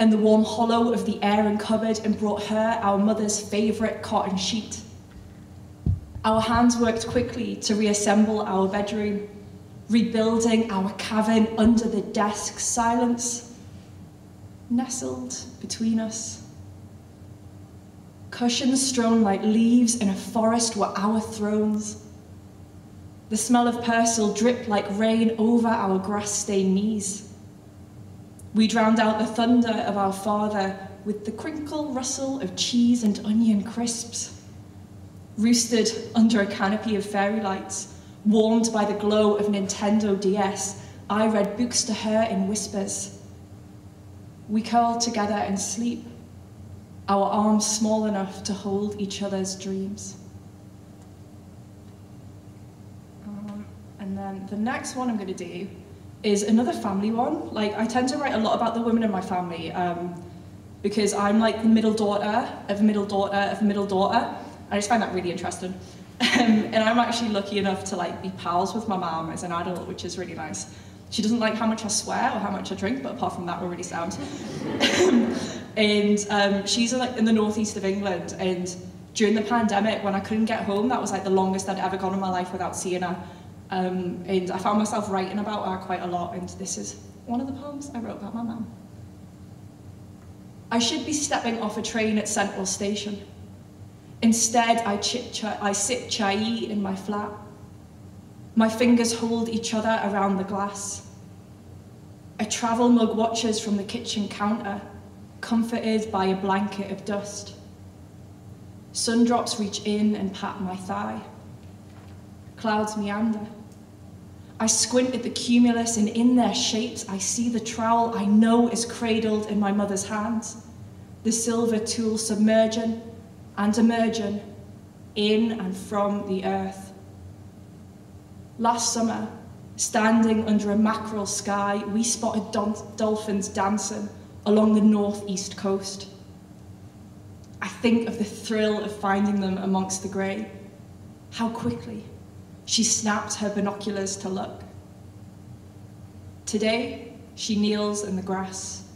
in the warm hollow of the airing cupboard and brought her our mother's favourite cotton sheet. Our hands worked quickly to reassemble our bedroom, rebuilding our cavern under the desk, silence nestled between us. Cushions strewn like leaves in a forest were our thrones. The smell of persil dripped like rain over our grass-stained knees. We drowned out the thunder of our father with the crinkle rustle of cheese and onion crisps. Roosted under a canopy of fairy lights, warmed by the glow of Nintendo DS, I read books to her in whispers. We curled together in sleep, our arms small enough to hold each other's dreams. And then the next one I'm going to do is another family one. Like, I tend to write a lot about the women in my family because I'm like the middle daughter of a middle daughter of a middle daughter. I just find that really interesting. And I'm actually lucky enough to like be pals with my mom as an adult, which is really nice. She doesn't like how much I swear or how much I drink, but apart from that, we're really sound. And she's like in the northeast of England, and during the pandemic, when I couldn't get home, that was like the longest I'd ever gone in my life without seeing her. And I found myself writing about her quite a lot, and this is one of the poems I wrote about my mum. I should be stepping off a train at Central Station. Instead, I sip chai in my flat. My fingers hold each other around the glass. A travel mug watches from the kitchen counter, comforted by a blanket of dust. Sundrops reach in and pat my thigh. Clouds meander. I squint at the cumulus, and in their shapes I see the trowel I know is cradled in my mother's hands, the silver tool submerging and emerging in and from the earth. Last summer, standing under a mackerel sky, we spotted dolphins dancing along the northeast coast. I think of the thrill of finding them amongst the grey. How quickly she snapped her binoculars to look. Today, she kneels in the grass,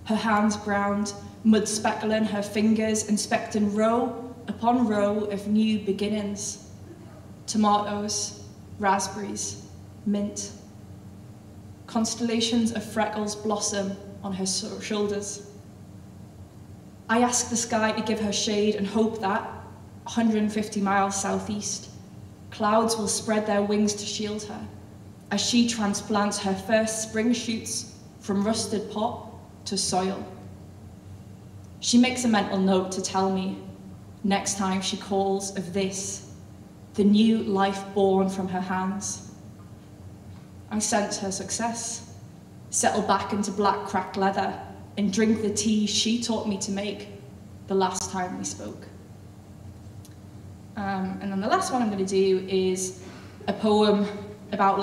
her hands browned, mud speckling her fingers, inspecting row upon row of new beginnings. Tomatoes, raspberries, mint. Constellations of freckles blossom on her shoulders. I ask the sky to give her shade and hope that, 150 miles southeast, clouds will spread their wings to shield her as she transplants her first spring shoots from rusted pot to soil. She makes a mental note to tell me, next time she calls of this, the new life born from her hands. I sense her success, settle back into black cracked leather, and drink the tea she taught me to make the last time we spoke. And then the last one I'm going to do is a poem about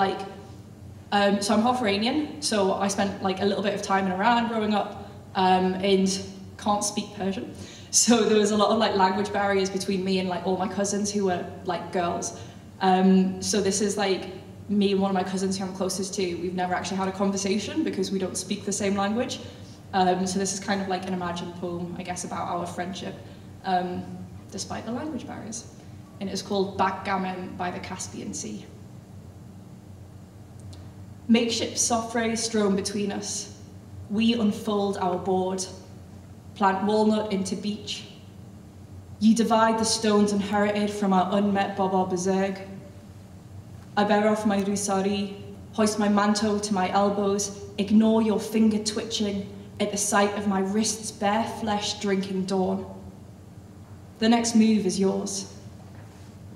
so I'm half Iranian, so I spent like a little bit of time in Iran growing up, and can't speak Persian. So there was a lot of like language barriers between me and like all my cousins who were like girls. So this is like me and one of my cousins who I'm closest to. We've never actually had a conversation because we don't speak the same language. So this is kind of like an imagined poem, I guess, about our friendship, despite the language barriers. And it's called Backgammon by the Caspian Sea. Makeshift soffre strewn between us. We unfold our board, plant walnut into beech. You divide the stones inherited from our unmet Baba Bezerg. I bear off my rusari, hoist my mantle to my elbows, ignore your finger twitching at the sight of my wrist's bare flesh drinking dawn. The next move is yours.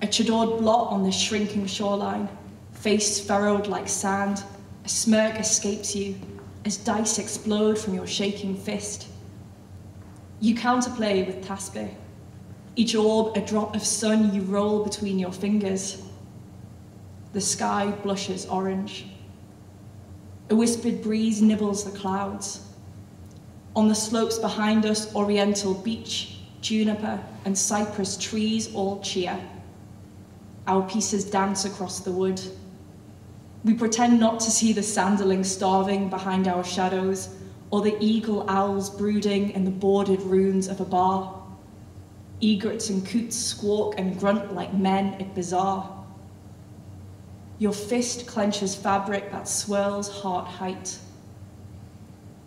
A chadored blot on the shrinking shoreline, face furrowed like sand, a smirk escapes you as dice explode from your shaking fist. You counterplay with tasbih, each orb a drop of sun you roll between your fingers. The sky blushes orange. A whispered breeze nibbles the clouds. On the slopes behind us, oriental beech, juniper, and cypress trees all cheer. Our pieces dance across the wood. We pretend not to see the sanderling starving behind our shadows, or the eagle owls brooding in the boarded ruins of a bar. Egrets and coots squawk and grunt like men at bazaar. Your fist clenches fabric that swirls heart height.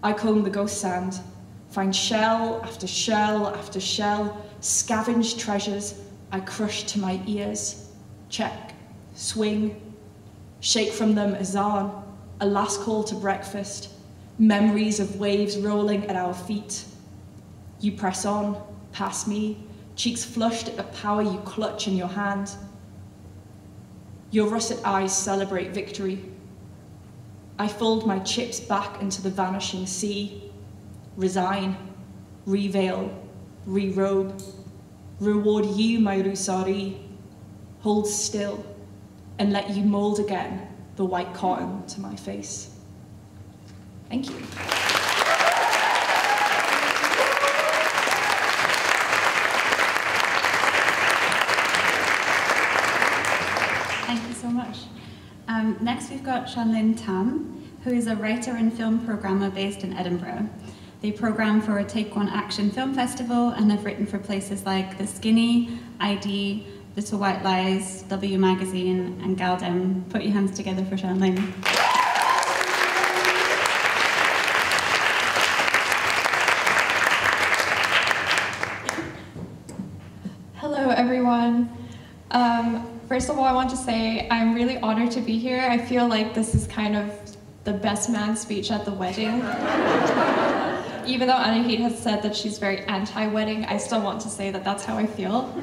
I comb the ghost sand, find shell after shell after shell, scavenge treasures I crush to my ears. Check, swing, shake from them azan, a last call to breakfast, memories of waves rolling at our feet. You press on, past me, cheeks flushed at the power you clutch in your hand. Your russet eyes celebrate victory. I fold my chips back into the vanishing sea, resign, reveil, re-robe, reward you, my Rusari, hold still, and let you mold again the white cotton to my face. Thank you. Thank you so much. Next we've got Shanlin Tam, who is a writer and film programmer based in Edinburgh. They program for a Take One Action Film Festival and have written for places like The Skinny, ID, Little White Lies, W Magazine, and Galdem. Put your hands together for Shanlin. Hello, everyone. First of all, I want to say I'm really honored to be here. I feel like this is kind of the best man speech at the wedding. Even though Anahit has said that she's very anti-wedding, I still want to say that that's how I feel.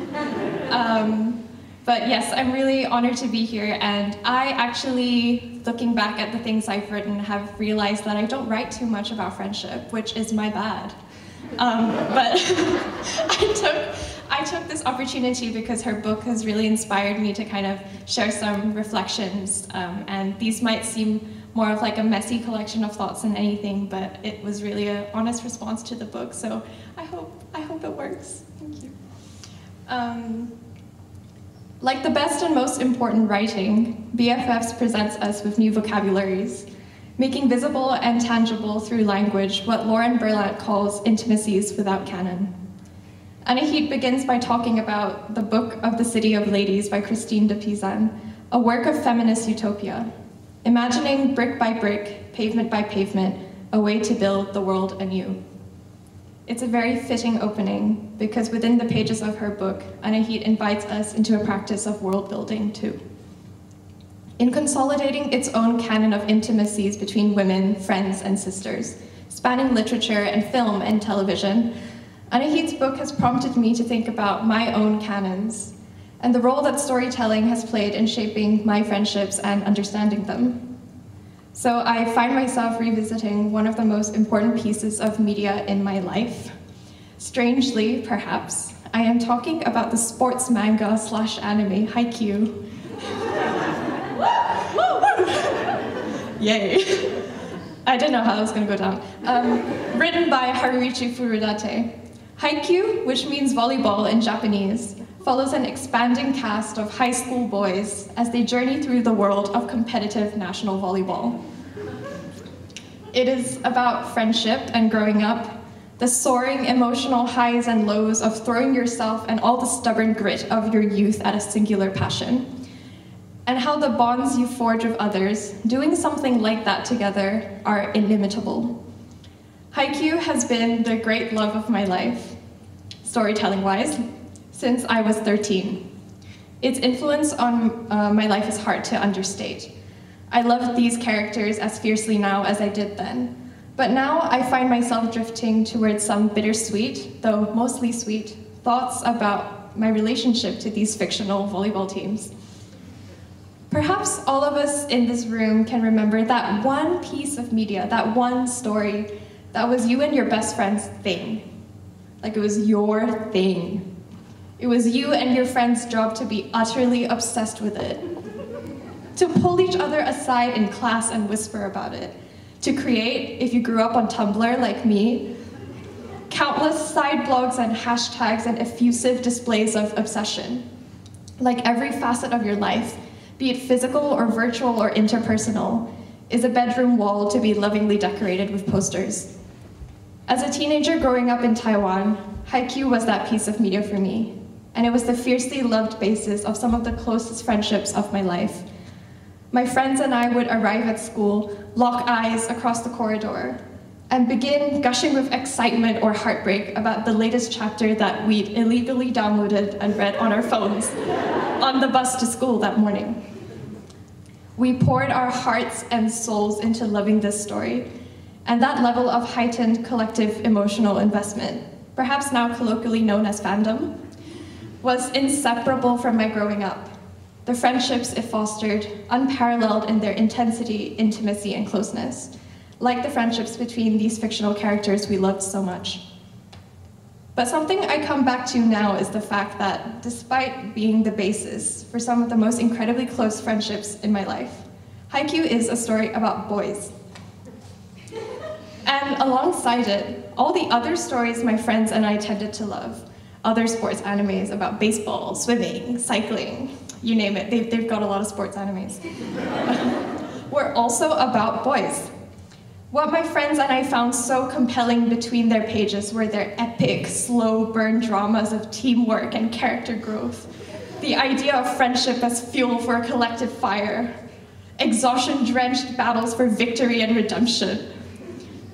But yes, I'm really honored to be here, and I actually, looking back at the things I've written, have realized that I don't write too much about friendship, which is my bad. But I took this opportunity because her book has really inspired me to kind of share some reflections, and these might seem more of like a messy collection of thoughts than anything, but it was really an honest response to the book, so I hope it works. Thank you. Like the best and most important writing, BFFs presents us with new vocabularies, making visible and tangible through language what Lauren Berlant calls intimacies without canon. Anahit begins by talking about the Book of the City of Ladies by Christine de Pizan, a work of feminist utopia, imagining brick by brick, pavement by pavement, a way to build the world anew. It's a very fitting opening because within the pages of her book, Anahit invites us into a practice of world building too. In consolidating its own canon of intimacies between women, friends, and sisters, spanning literature and film and television, Anahit's book has prompted me to think about my own canons and the role that storytelling has played in shaping my friendships and understanding them. So I find myself revisiting one of the most important pieces of media in my life. Strangely, perhaps, I am talking about the sports manga / anime Haikyuu. Yay! I didn't know how that was going to go down. Written by Haruichi Furudate. Haikyuu, which means volleyball in Japanese, follows an expanding cast of high school boys as they journey through the world of competitive national volleyball. It is about friendship and growing up, the soaring emotional highs and lows of throwing yourself and all the stubborn grit of your youth at a singular passion, and how the bonds you forge with others, doing something like that together, are inimitable. Haikyuu has been the great love of my life, storytelling-wise, since I was 13. Its influence on my life is hard to understate. I love these characters as fiercely now as I did then, but now I find myself drifting towards some bittersweet, though mostly sweet, thoughts about my relationship to these fictional volleyball teams. Perhaps all of us in this room can remember that one piece of media, that one story, that was you and your best friend's thing. Like it was your thing. It was you and your friend's job to be utterly obsessed with it. To pull each other aside in class and whisper about it. To create, if you grew up on Tumblr like me, countless side blogs and hashtags and effusive displays of obsession. Like every facet of your life, be it physical or virtual or interpersonal, is a bedroom wall to be lovingly decorated with posters. As a teenager growing up in Taiwan, haiku was that piece of media for me, and it was the fiercely loved basis of some of the closest friendships of my life. My friends and I would arrive at school, lock eyes across the corridor, and begin gushing with excitement or heartbreak about the latest chapter that we'd illegally downloaded and read on our phones on the bus to school that morning. We poured our hearts and souls into loving this story, and that level of heightened collective emotional investment, perhaps now colloquially known as fandom, was inseparable from my growing up. The friendships it fostered, unparalleled in their intensity, intimacy, and closeness, like the friendships between these fictional characters we loved so much. But something I come back to now is the fact that, despite being the basis for some of the most incredibly close friendships in my life, haiku is a story about boys. And alongside it, all the other stories my friends and I tended to love, other sports animes about baseball, swimming, cycling, you name it, they've got a lot of sports animes, were also about boys. What my friends and I found so compelling between their pages were their epic, slow burn dramas of teamwork and character growth, the idea of friendship as fuel for a collective fire, exhaustion-drenched battles for victory and redemption.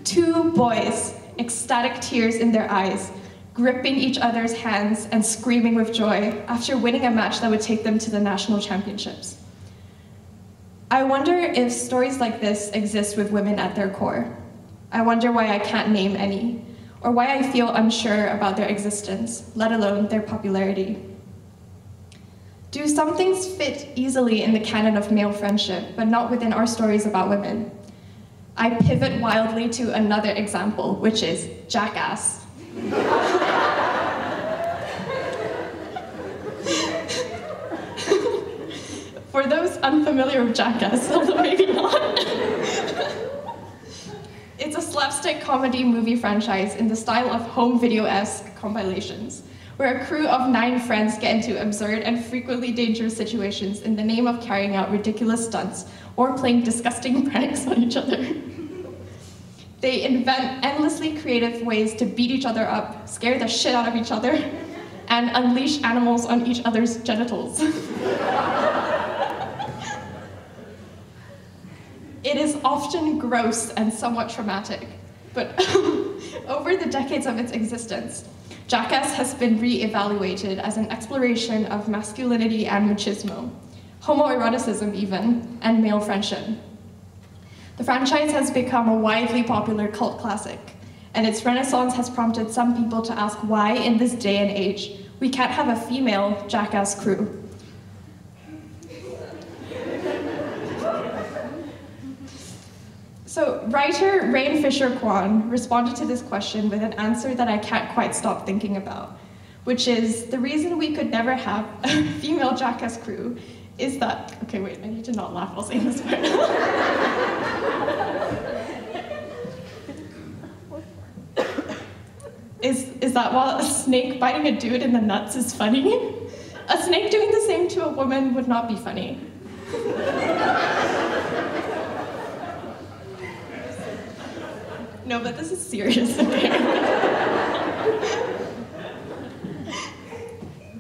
Two boys, ecstatic tears in their eyes, gripping each other's hands and screaming with joy after winning a match that would take them to the national championships. I wonder if stories like this exist with women at their core. I wonder why I can't name any, or why I feel unsure about their existence, let alone their popularity. Do some things fit easily in the canon of male friendship, but not within our stories about women? I pivot wildly to another example, which is Jackass. For those unfamiliar with Jackass, although maybe not, it's a slapstick comedy movie franchise in the style of home video-esque compilations, where a crew of 9 friends get into absurd and frequently dangerous situations in the name of carrying out ridiculous stunts or playing disgusting pranks on each other. They invent endlessly creative ways to beat each other up, scare the shit out of each other, and unleash animals on each other's genitals. It is often gross and somewhat traumatic, but over the decades of its existence, Jackass has been re-evaluated as an exploration of masculinity and machismo, homoeroticism even, and male friendship. The franchise has become a widely popular cult classic, and its renaissance has prompted some people to ask why, in this day and age, we can't have a female Jackass crew. So, writer Rain Fisher-Kwan responded to this question with an answer that I can't quite stop thinking about, which is the reason we could never have a female Jackass crew is that, okay, wait, I need to not laugh while saying this part. is that while a snake biting a dude in the nuts is funny, a snake doing the same to a woman would not be funny. No, but this is serious.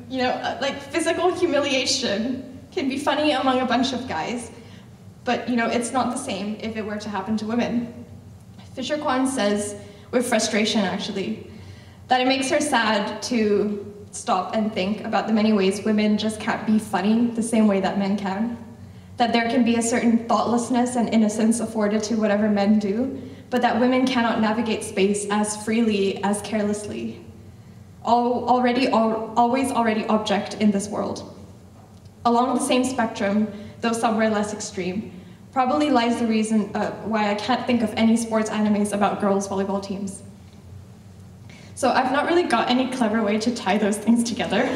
You know, like physical humiliation can be funny among a bunch of guys, but you know, it's not the same if it were to happen to women. Fisher-Kwan says, with frustration actually, that it makes her sad to stop and think about the many ways women just can't be funny the same way that men can. That there can be a certain thoughtlessness and innocence afforded to whatever men do, but that women cannot navigate space as freely, as carelessly. Always already object in this world. Along the same spectrum, though somewhere less extreme, probably lies the reason why I can't think of any sports animes about girls' volleyball teams. So I've not really got any clever way to tie those things together.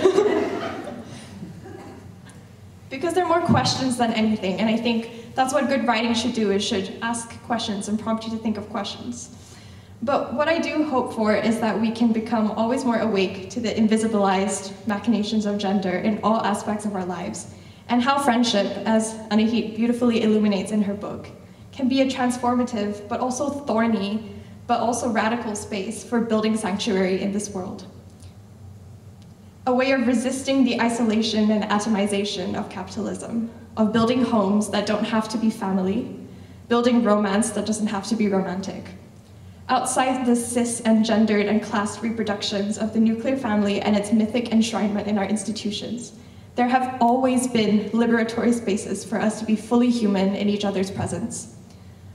Because they're more questions than anything, and I think that's what good writing should do, is should ask questions and prompt you to think of questions. But what I do hope for is that we can become always more awake to the invisibilized machinations of gender in all aspects of our lives, and how friendship, as Anahit beautifully illuminates in her book, can be a transformative but also thorny but also radical space for building sanctuary in this world. A way of resisting the isolation and atomization of capitalism, of building homes that don't have to be family, building romance that doesn't have to be romantic. Outside the cis and gendered and class reproductions of the nuclear family and its mythic enshrinement in our institutions, there have always been liberatory spaces for us to be fully human in each other's presence.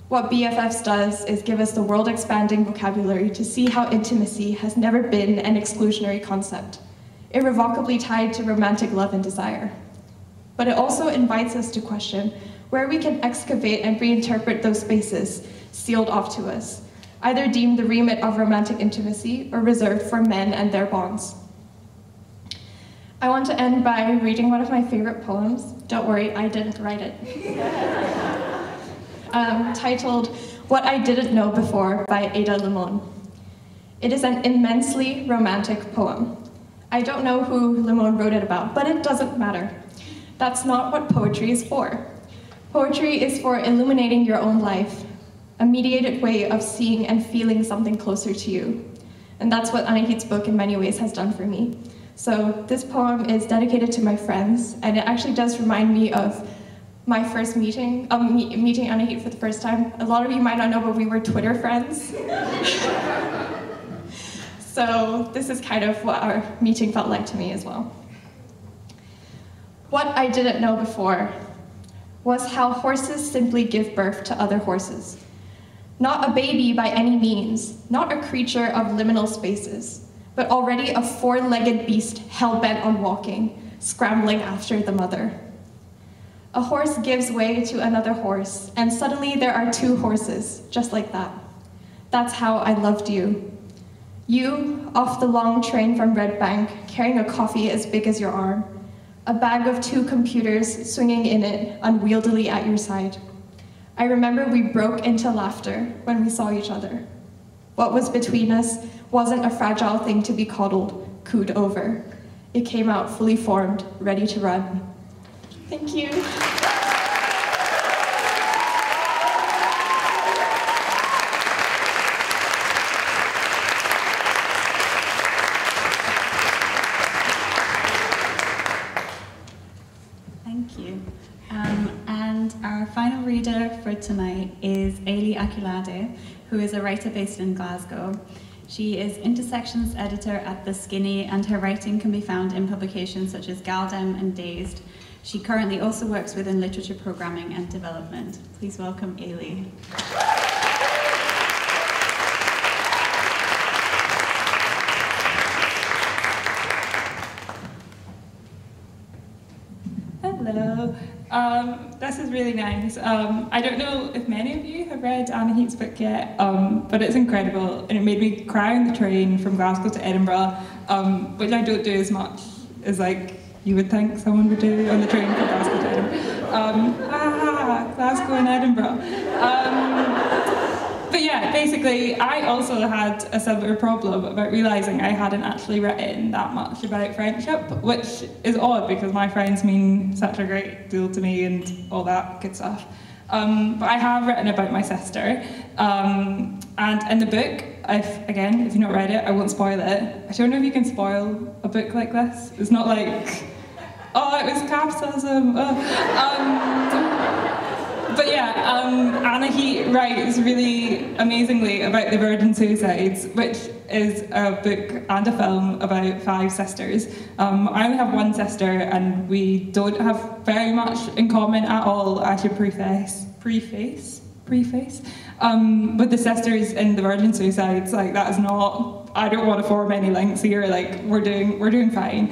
What BFFs does is give us the world-expanding vocabulary to see how intimacy has never been an exclusionary concept, irrevocably tied to romantic love and desire. But it also invites us to question where we can excavate and reinterpret those spaces sealed off to us, either deemed the remit of romantic intimacy or reserved for men and their bonds. I want to end by reading one of my favorite poems. Don't worry, I didn't write it. Titled What I Didn't Know Before by Ada Limon. It is an immensely romantic poem. I don't know who Limon wrote it about, but it doesn't matter. That's not what poetry is for. Poetry is for illuminating your own life, a mediated way of seeing and feeling something closer to you. And that's what Anahit's book in many ways has done for me. So this poem is dedicated to my friends, and it actually does remind me of my first meeting Anahit for the first time. A lot of you might not know, but we were Twitter friends. So this is kind of what our meeting felt like to me as well. What I didn't know before was how horses simply give birth to other horses. Not a baby by any means, not a creature of liminal spaces, but already a four-legged beast hell-bent on walking, scrambling after the mother. A horse gives way to another horse, and suddenly there are two horses, just like that. That's how I loved you. You, off the long train from Red Bank, carrying a coffee as big as your arm, a bag of 2 computers swinging in it unwieldily at your side. I remember we broke into laughter when we saw each other. What was between us wasn't a fragile thing to be coddled, cooed over. It came out fully formed, ready to run. Thank you. Thank you. And our final reader for tonight is Ailey Akulade, who is a writer based in Glasgow. She is intersections editor at The Skinny, and her writing can be found in publications such as Galdem and Dazed. She currently also works within literature programming and development. Please welcome Ailey. Hello. This is really nice. I don't know if many of you have read Anahit's book yet, but it's incredible, and it made me cry on the train from Glasgow to Edinburgh, which I don't do as much as like you would think someone would do on the train from Glasgow to Edinburgh. Glasgow and Edinburgh. But yeah, basically, I also had a similar problem about realising I hadn't actually written that much about friendship, which is odd because my friends mean such a great deal to me and all that good stuff. But I have written about my sister, and in the book, if you've not read it, I won't spoil it. I don't know if you can spoil a book like this. It's not like, oh, it was capitalism. But yeah, Anahit writes really amazingly about the Virgin Suicides, which is a book and a film about 5 sisters. I only have one sister, and we don't have very much in common at all. I should preface with the sisters in the Virgin Suicides. Like, that is not. I don't want to form any links here. Like, we're doing fine.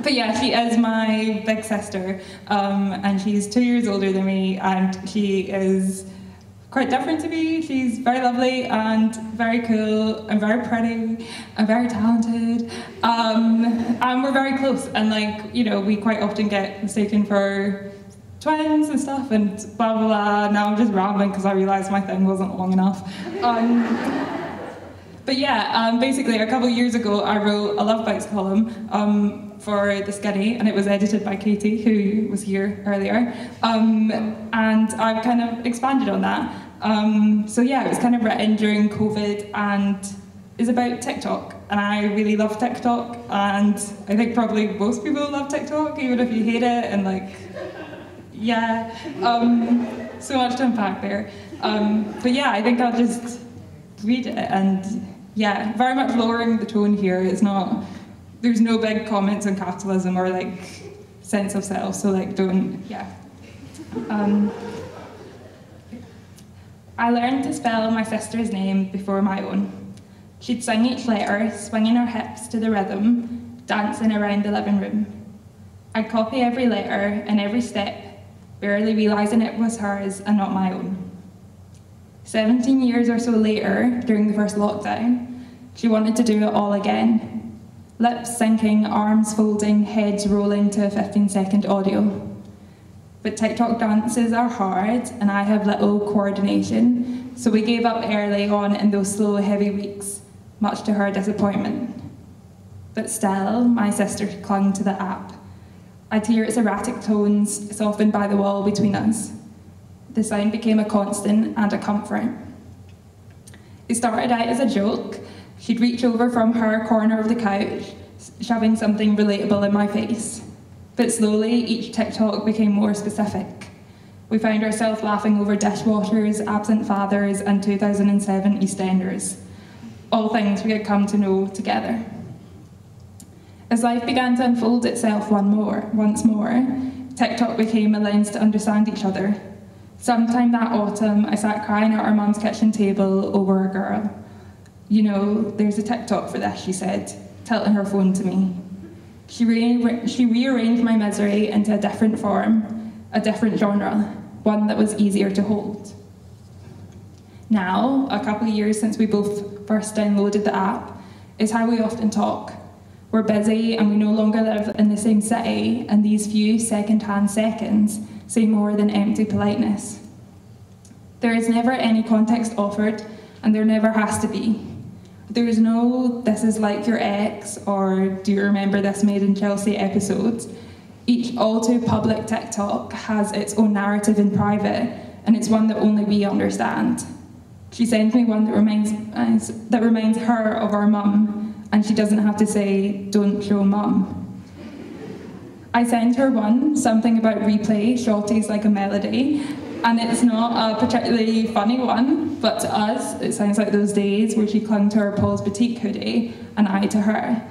But yeah, she is my big sister, and she's 2 years older than me, and she is quite different to me. She's very lovely and very cool and very pretty and very talented, and we're very close, and we quite often get mistaken for twins and stuff and blah blah blah. Now I'm just rambling because I realised my thing wasn't long enough. But yeah, basically a couple of years ago I wrote a Love Bites column for the Skinny, and it was edited by Katie, who was here earlier. And I've kind of expanded on that. So yeah, it was kind of written during COVID and is about TikTok. And I really love TikTok, and I think probably most people love TikTok, even if you hate it, and like, yeah, so much to unpack there. But yeah, I think I'll just read it, and yeah, very much lowering the tone here. It's not, there's no big comments on capitalism or like sense of self, so like don't, yeah. I learned to spell my sister's name before my own. She'd sing each letter, swinging her hips to the rhythm, dancing around the living room. I'd copy every letter and every step, barely realising it was hers and not my own. 17 years or so later, during the first lockdown, she wanted to do it all again. Lips syncing, arms folding, heads rolling to a 15-second audio. But TikTok dances are hard, and I have little coordination, so we gave up early on in those slow, heavy weeks, much to her disappointment. But still, my sister clung to the app. I'd hear its erratic tones softened by the wall between us. The sound became a constant and a comfort. It started out as a joke. She'd reach over from her corner of the couch, shoving something relatable in my face. But slowly, each TikTok became more specific. We found ourselves laughing over dishwashers, absent fathers, and 2007 EastEnders. All things we had come to know together. As life began to unfold itself once more, TikTok became a lens to understand each other. Sometime that autumn, I sat crying at our mum's kitchen table over a girl. You know, there's a TikTok for this, she said, tilting her phone to me. She rearranged my misery into a different form, a different genre, one that was easier to hold. Now, a couple of years since we both first downloaded the app, is how we often talk. We're busy and we no longer live in the same city, and these few second-hand seconds say more than empty politeness. There is never any context offered, and there never has to be. There is no, this is like your ex, or do you remember this Made in Chelsea episode? Each all too public TikTok has its own narrative in private, and it's one that only we understand. She sends me one that reminds her of our mum, and she doesn't have to say, don't show mum. I send her one, something about replay, shorties like a melody, and it's not a particularly funny one, but to us, it sounds like those days where she clung to her Paul's Boutique hoodie, and I to her.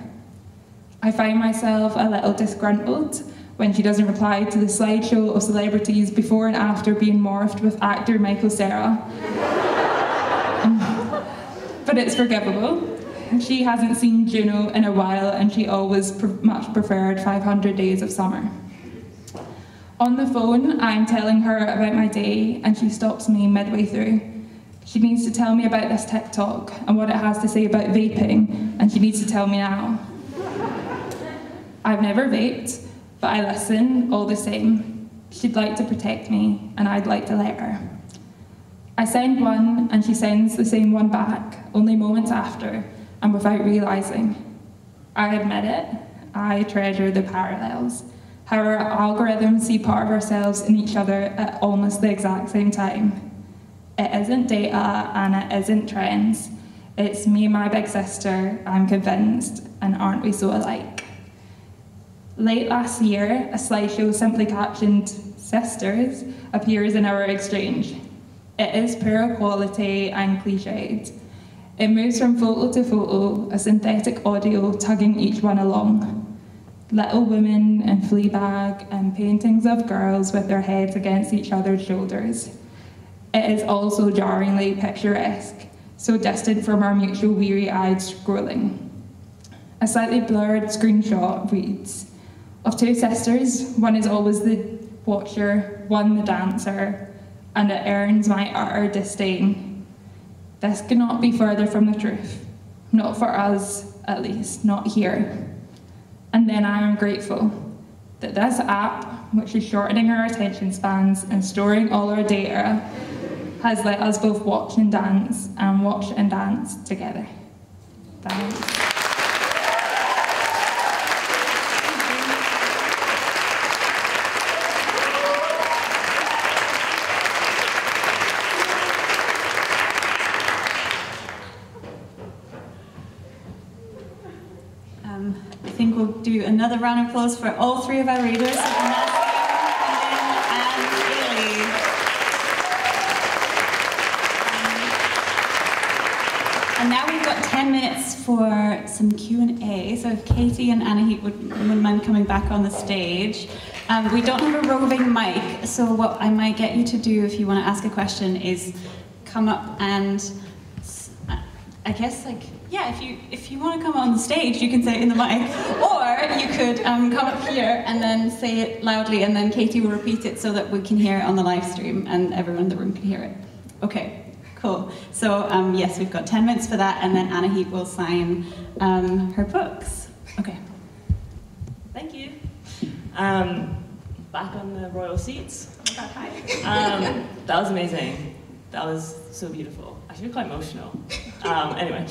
I find myself a little disgruntled when she doesn't reply to the slideshow of celebrities before and after being morphed with actor Michael Cera. But it's forgivable. She hasn't seen Juno in a while, and she always much preferred 500 Days of Summer. On the phone, I'm telling her about my day, and she stops me midway through. She needs to tell me about this TikTok and what it has to say about vaping, and she needs to tell me now. I've never vaped, but I listen all the same. She'd like to protect me, and I'd like to let her. I send one, and she sends the same one back, only moments after, and without realising. I admit it, I treasure the parallels. How our algorithms see part of ourselves in each other at almost the exact same time. It isn't data and it isn't trends. It's me and my big sister, I'm convinced, and aren't we so alike? Late last year, a slideshow simply captioned "Sisters" appears in our exchange. It is poor quality and cliched. It moves from photo to photo, a synthetic audio tugging each one along. Little women and Fleabag and paintings of girls with their heads against each other's shoulders. It is also jarringly picturesque, so distant from our mutual weary-eyed scrolling. A slightly blurred screenshot reads, "Of two sisters, one is always the watcher, one the dancer, and it earns my utter disdain. This cannot be further from the truth. Not for us, at least, not here." And then I am grateful that this app, which is shortening our attention spans and storing all our data, has let us both watch and dance together. Thanks. another round of applause for all three of our readers, and Haley. And now we've got 10 minutes for some Q&A. So if Katie and Anahit wouldn't mind coming back on the stage. We don't have a roving mic, so what I might get you to do if you want to ask a question is come up and, I guess, like, yeah, if you want to come on the stage, you can say it in the mic. Or you could come up here and then say it loudly, and then Katie will repeat it so that we can hear it on the live stream and everyone in the room can hear it. Okay. Cool. So yes, we've got 10 minutes for that, and then Anahit will sign her books. Okay. Thank you. Back on the royal seats. Oh my God, hi. That was amazing. That was so beautiful. I feel quite emotional. Anyway,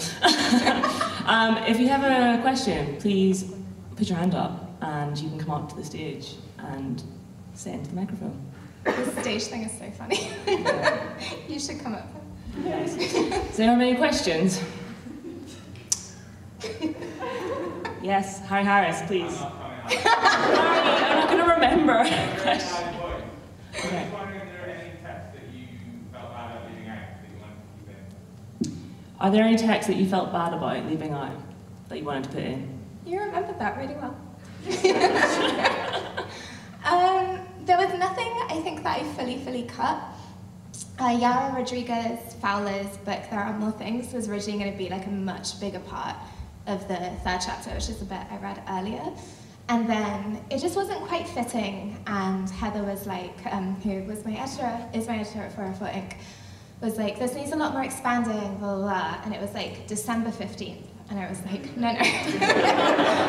if you have a question, please put your hand up, and you can come up to the stage and say it into the microphone. This stage thing is so funny. You should come up. Yes. Does anyone have any questions? Yes, Harry Harris, please. Sorry, I'm not going to remember. Okay. I was wondering if there are any texts that you felt bad about leaving out that you wanted to keep in? Are there any texts that you felt bad about leaving out that you wanted to put in? You remembered that really well. There was nothing, I think, that I fully cut. Yara Rodriguez Fowler's book, There Are More Things, was originally going to be like a much bigger part of the third chapter, which is the bit I read earlier. And then it just wasn't quite fitting, and Heather was like, who was my editor, is my editor at 404 Inc., was like, this needs a lot more expanding, blah, blah, blah. And it was like December 15th. And I was like, no,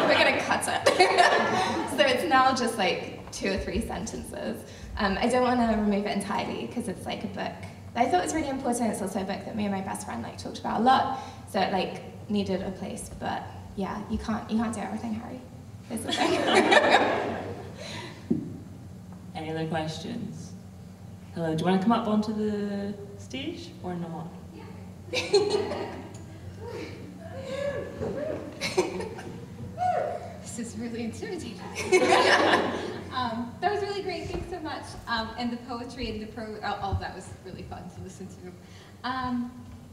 we're going to cut it. So it's now just like 2 or 3 sentences. I don't want to remove it entirely because it's like a book that I thought was really important. It's also a book that me and my best friend like talked about a lot. So it like needed a place. But yeah, you can't do everything, Harry. Is the thing. Any other questions? Hello, do you want to come up onto the stage or not? This is really intimidating. That was really great. Thanks so much. And the poetry and the all of that was really fun to listen to.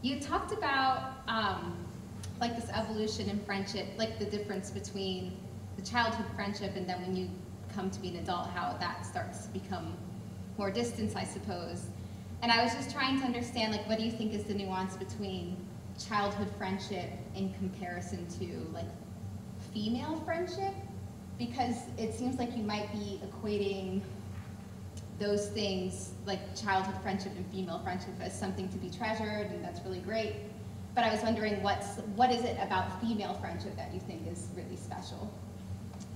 You talked about like this evolution in friendship, like the difference between the childhood friendship and then when you come to be an adult, how that starts to become more distance, I suppose. And I was just trying to understand, like, what do you think is the nuance between childhood friendship in comparison to like female friendship? Because it seems like you might be equating those things, like childhood friendship and female friendship, as something to be treasured, and that's really great. But I was wondering, what is it about female friendship that you think is really special?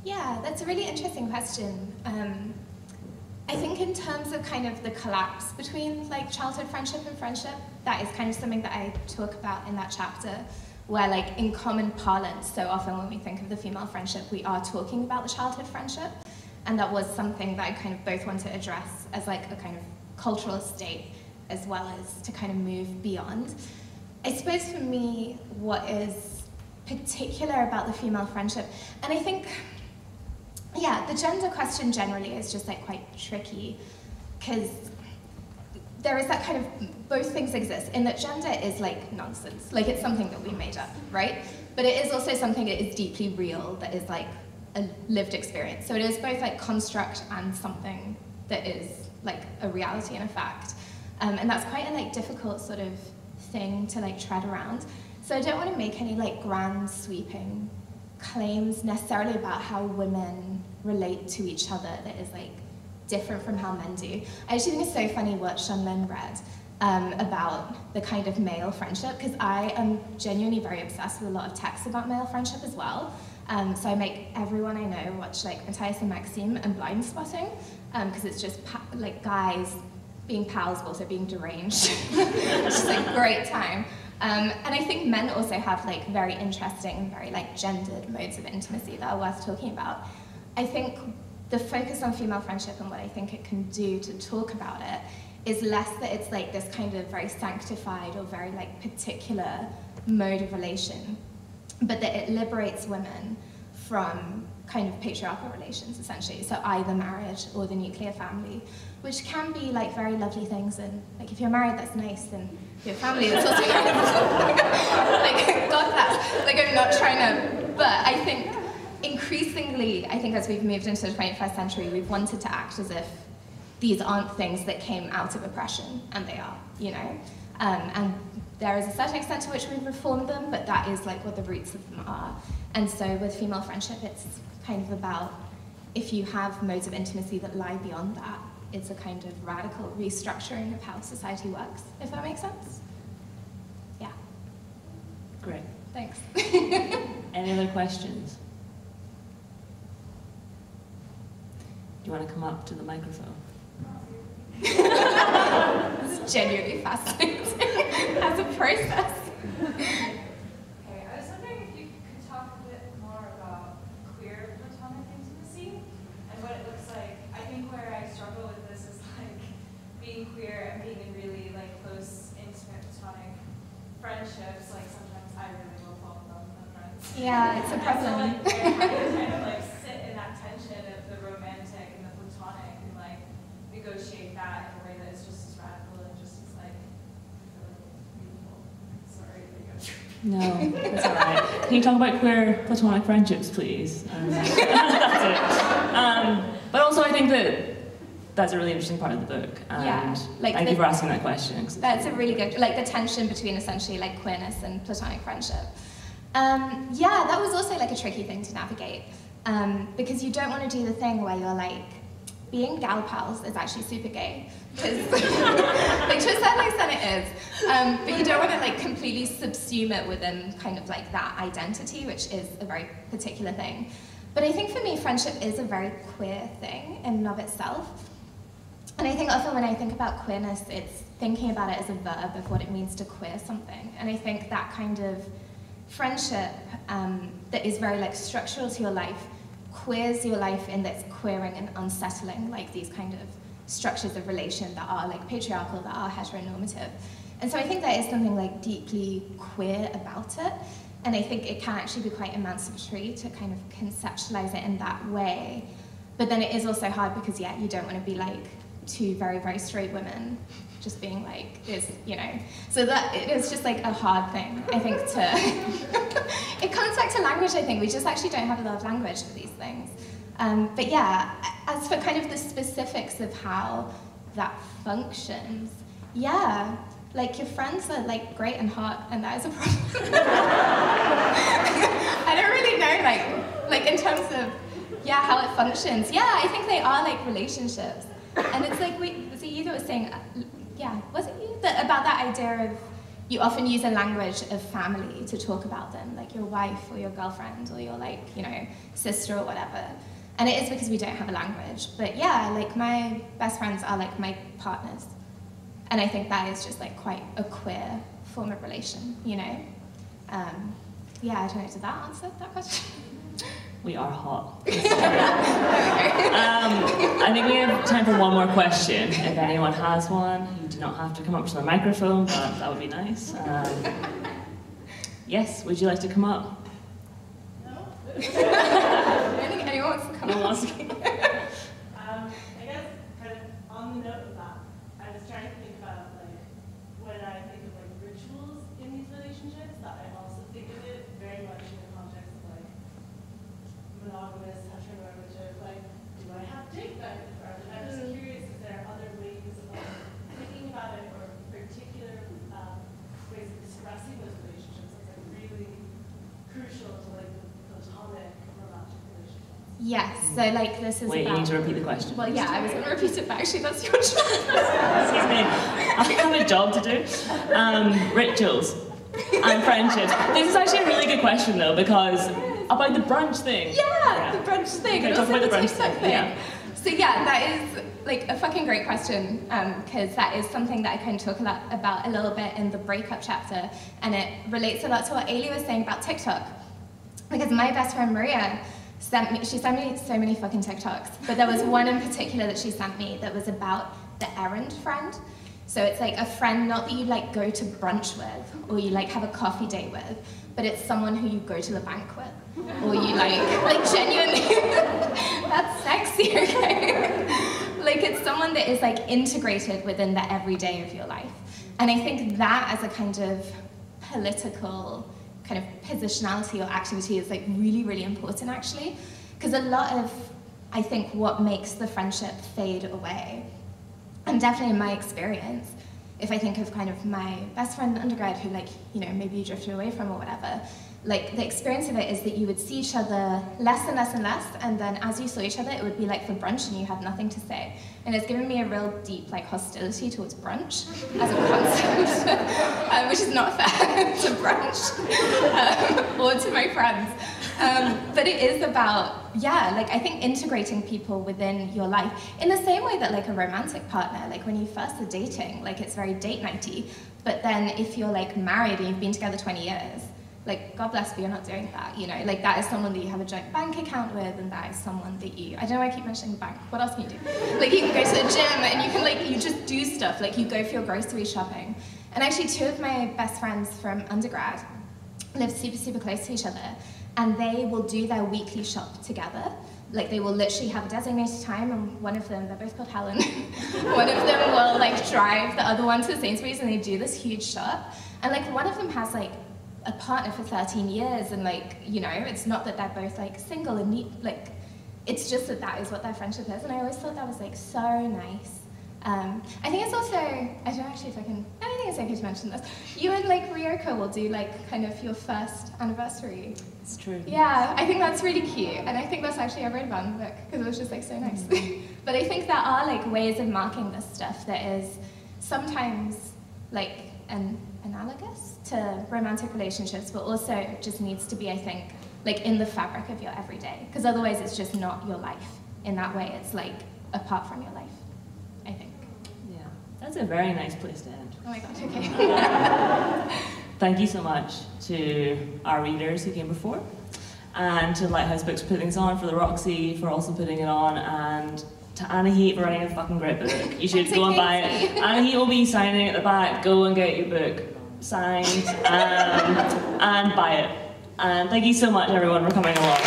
Yeah, that's a really interesting question. I think in terms of kind of the collapse between like childhood friendship and friendship, that is kind of something that I talk about in that chapter, where like in common parlance, so often when we think of the female friendship, we are talking about the childhood friendship. And that was something that I kind of both want to address as like a kind of cultural state, as well as to kind of move beyond. I suppose for me, what is particular about the female friendship, and I think, yeah, the gender question generally is just like quite tricky, because there is that kind of, both things exist, in that gender is like nonsense, like it's something that we made up, right? But it is also something that is deeply real, that is like a lived experience. So it is both like construct and something that is like a reality and a fact. And that's quite a like difficult sort of thing to like tread around. So I don't want to make any like grand sweeping claims necessarily about how women relate to each other that is like different from how men do. I actually think it's so funny what Shunlin read about the kind of male friendship, because I am genuinely very obsessed with a lot of texts about male friendship as well. So I make everyone I know watch like Matthias and Maxime and Blind Spotting, because it's just like guys being pals but also being deranged. It's just like a great time. And I think men also have like very interesting, very like gendered modes of intimacy that are worth talking about. I think the focus on female friendship and what I think it can do to talk about it is less that it's like this kind of very sanctified or very like particular mode of relation, but that it liberates women from kind of patriarchal relations, essentially. So either marriage or the nuclear family, which can be like very lovely things. And like if you're married, that's nice, and your family, that's also kind of like, God bless. Like I'm not trying to, but I think increasingly, I think as we've moved into the 21st century, we've wanted to act as if these aren't things that came out of oppression, and they are, you know? And there is a certain extent to which we've reformed them, but that is like what the roots of them are. And so with female friendship, it's kind of about, if you have modes of intimacy that lie beyond that, it's a kind of radical restructuring of how society works, if that makes sense. Yeah. Great. Thanks. Any other questions? Do you want to come up to the microphone? This is genuinely fascinating as a process. Okay, I was wondering if you could talk a bit more about queer platonic intimacy and what it looks like. I think where I struggle with this is like being queer and being in really like close, intimate platonic friendships. Like sometimes I really will fall in love with my friends. Yeah, it's a problem. So, like, how do you kind of like sit in that tension of the romantic and the platonic and like negotiate that in a way that is just as radical and just as like beautiful. Sorry, there you go. No, that's all right. Can you talk about queer platonic friendships, please? That's it. But also, I think that that's a really interesting part of the book. And Yeah, like thank you for asking that question. That's a really good, like the tension between essentially like queerness and platonic friendship. Yeah, that was also like a tricky thing to navigate, because you don't want to do the thing where you're like, being gal pals is actually super gay, because like to a certain extent it is, but you don't want to like completely subsume it within kind of like that identity, which is a very particular thing. But I think for me, friendship is a very queer thing in and of itself. And I think often when I think about queerness, it's thinking about it as a verb of what it means to queer something. And I think that kind of friendship that is very like structural to your life queers your life in that it's queering and unsettling like these kind of structures of relation that are like patriarchal, that are heteronormative. And so I think there is something like deeply queer about it. And I think it can actually be quite emancipatory to kind of conceptualize it in that way. But then it is also hard because, yeah, you don't want to be like two very, very straight women just being like this, you know. So that it is just like a hard thing, I think, to... It comes back to language, I think. We just actually don't have a lot of language for these things. But yeah, as for kind of the specifics of how that functions, yeah, like your friends are like great and hot, and that is a problem. I don't really know, like in terms of, yeah, how it functions. Yeah, I think they are like relationships. And it's like, wait, was it you that was saying, yeah, was it you? About that idea of, you often use a language of family to talk about them, like your wife or your girlfriend or your like, you know, sister or whatever. And it is because we don't have a language. But yeah, like my best friends are like my partners. And I think that is just like quite a queer form of relation, you know? Yeah, I don't know, did that answer that question? We are hot. I think we have time for one more question. If anyone has one, you do not have to come up to the microphone, but that would be nice. Yes, would you like to come up? No. I don't think anyone wants to come up. I guess kind of on the note of that, I was trying to think about like when I think of like rituals in these relationships, that I also think of it very much in the context of like monogamous, heteronormative, like, do I have date night with friends? And I'm just curious, is there other ways of thinking about it or particular ways of expressing those relationships that's like really crucial to like the platonic romantic relationships? Yes, so like this is Wait, about... you need to repeat the question. Well, yeah, I was going to repeat it, but actually that's your job. Excuse me, I have a job to do. Rituals and friendships. This is actually a really good question though, because about the brunch thing. Yeah, the brunch thing. Okay, And talk also about the brunch TikTok thing. Yeah. So yeah, that is like a fucking great question, because that is something that I kind of talk about a little bit in the breakup chapter, and it relates a lot to what Ailey was saying about TikTok. Because my best friend Maria sent me so many fucking TikToks, but there was one in particular that she sent me that was about the errand friend. So it's like a friend, not that you like go to brunch with, or you like have a coffee date with, but it's someone who you go to the bank with, or you like genuinely, that's sexy, okay? Like it's someone that is like integrated within the everyday of your life. And I think that as a kind of political kind of positionality or activity is like really, really important actually. Because a lot of, I think, what makes the friendship fade away, and definitely in my experience, if I think of kind of my best friend in undergrad who like, you know, maybe you drifted away from or whatever, like the experience of it is that you would see each other less and less and less, and then as you saw each other, it would be like for brunch and you had nothing to say. And it's given me a real deep like hostility towards brunch as a concept, which is not fair to brunch or to my friends. But it is about, yeah, like I think integrating people within your life in the same way that like a romantic partner, like when you first are dating, like it's very date nighty, but then if you're like married and you've been together 20 years, like God bless you, you're not doing that, you know, like that is someone that you have a joint bank account with, and that is someone that you, I don't know why I keep mentioning bank, what else can you do? Like you can go to the gym and you can like, you just do stuff, like you go for your grocery shopping. And actually 2 of my best friends from undergrad live super, super close to each other. And they will do their weekly shop together. Like they will literally have a designated time, and one of them, they're both called Helen, one of them will like drive the other one to Sainsbury's, and they do this huge shop. And like one of them has like a partner for 13 years, and like, you know, it's not that they're both like single and neat, like, it's just that that is what their friendship is. And I always thought that was like so nice. I think it's also, I don't know actually if I can, I don't think it's okay to mention this. You and like Ryoko will do like kind of your first anniversary. It's true. Yeah, I think that's really cute. And I think that's actually, I read about in the book because it was just like so nice. But I think there are like ways of marking this stuff that is sometimes like analogous to romantic relationships, but also just needs to be, I think, like in the fabric of your everyday. Because otherwise it's just not your life in that way. It's like apart from your life, I think. Yeah, that's a very nice place to end. Oh my gosh, okay. Thank you so much to our readers who came before, and to Lighthouse Books for putting this on, for the Roxy for also putting it on, and to Anahit for writing a fucking great book. You should go and buy it. Anahit will be signing at the back. Go and get your book signed and buy it. And thank you so much everyone for coming along.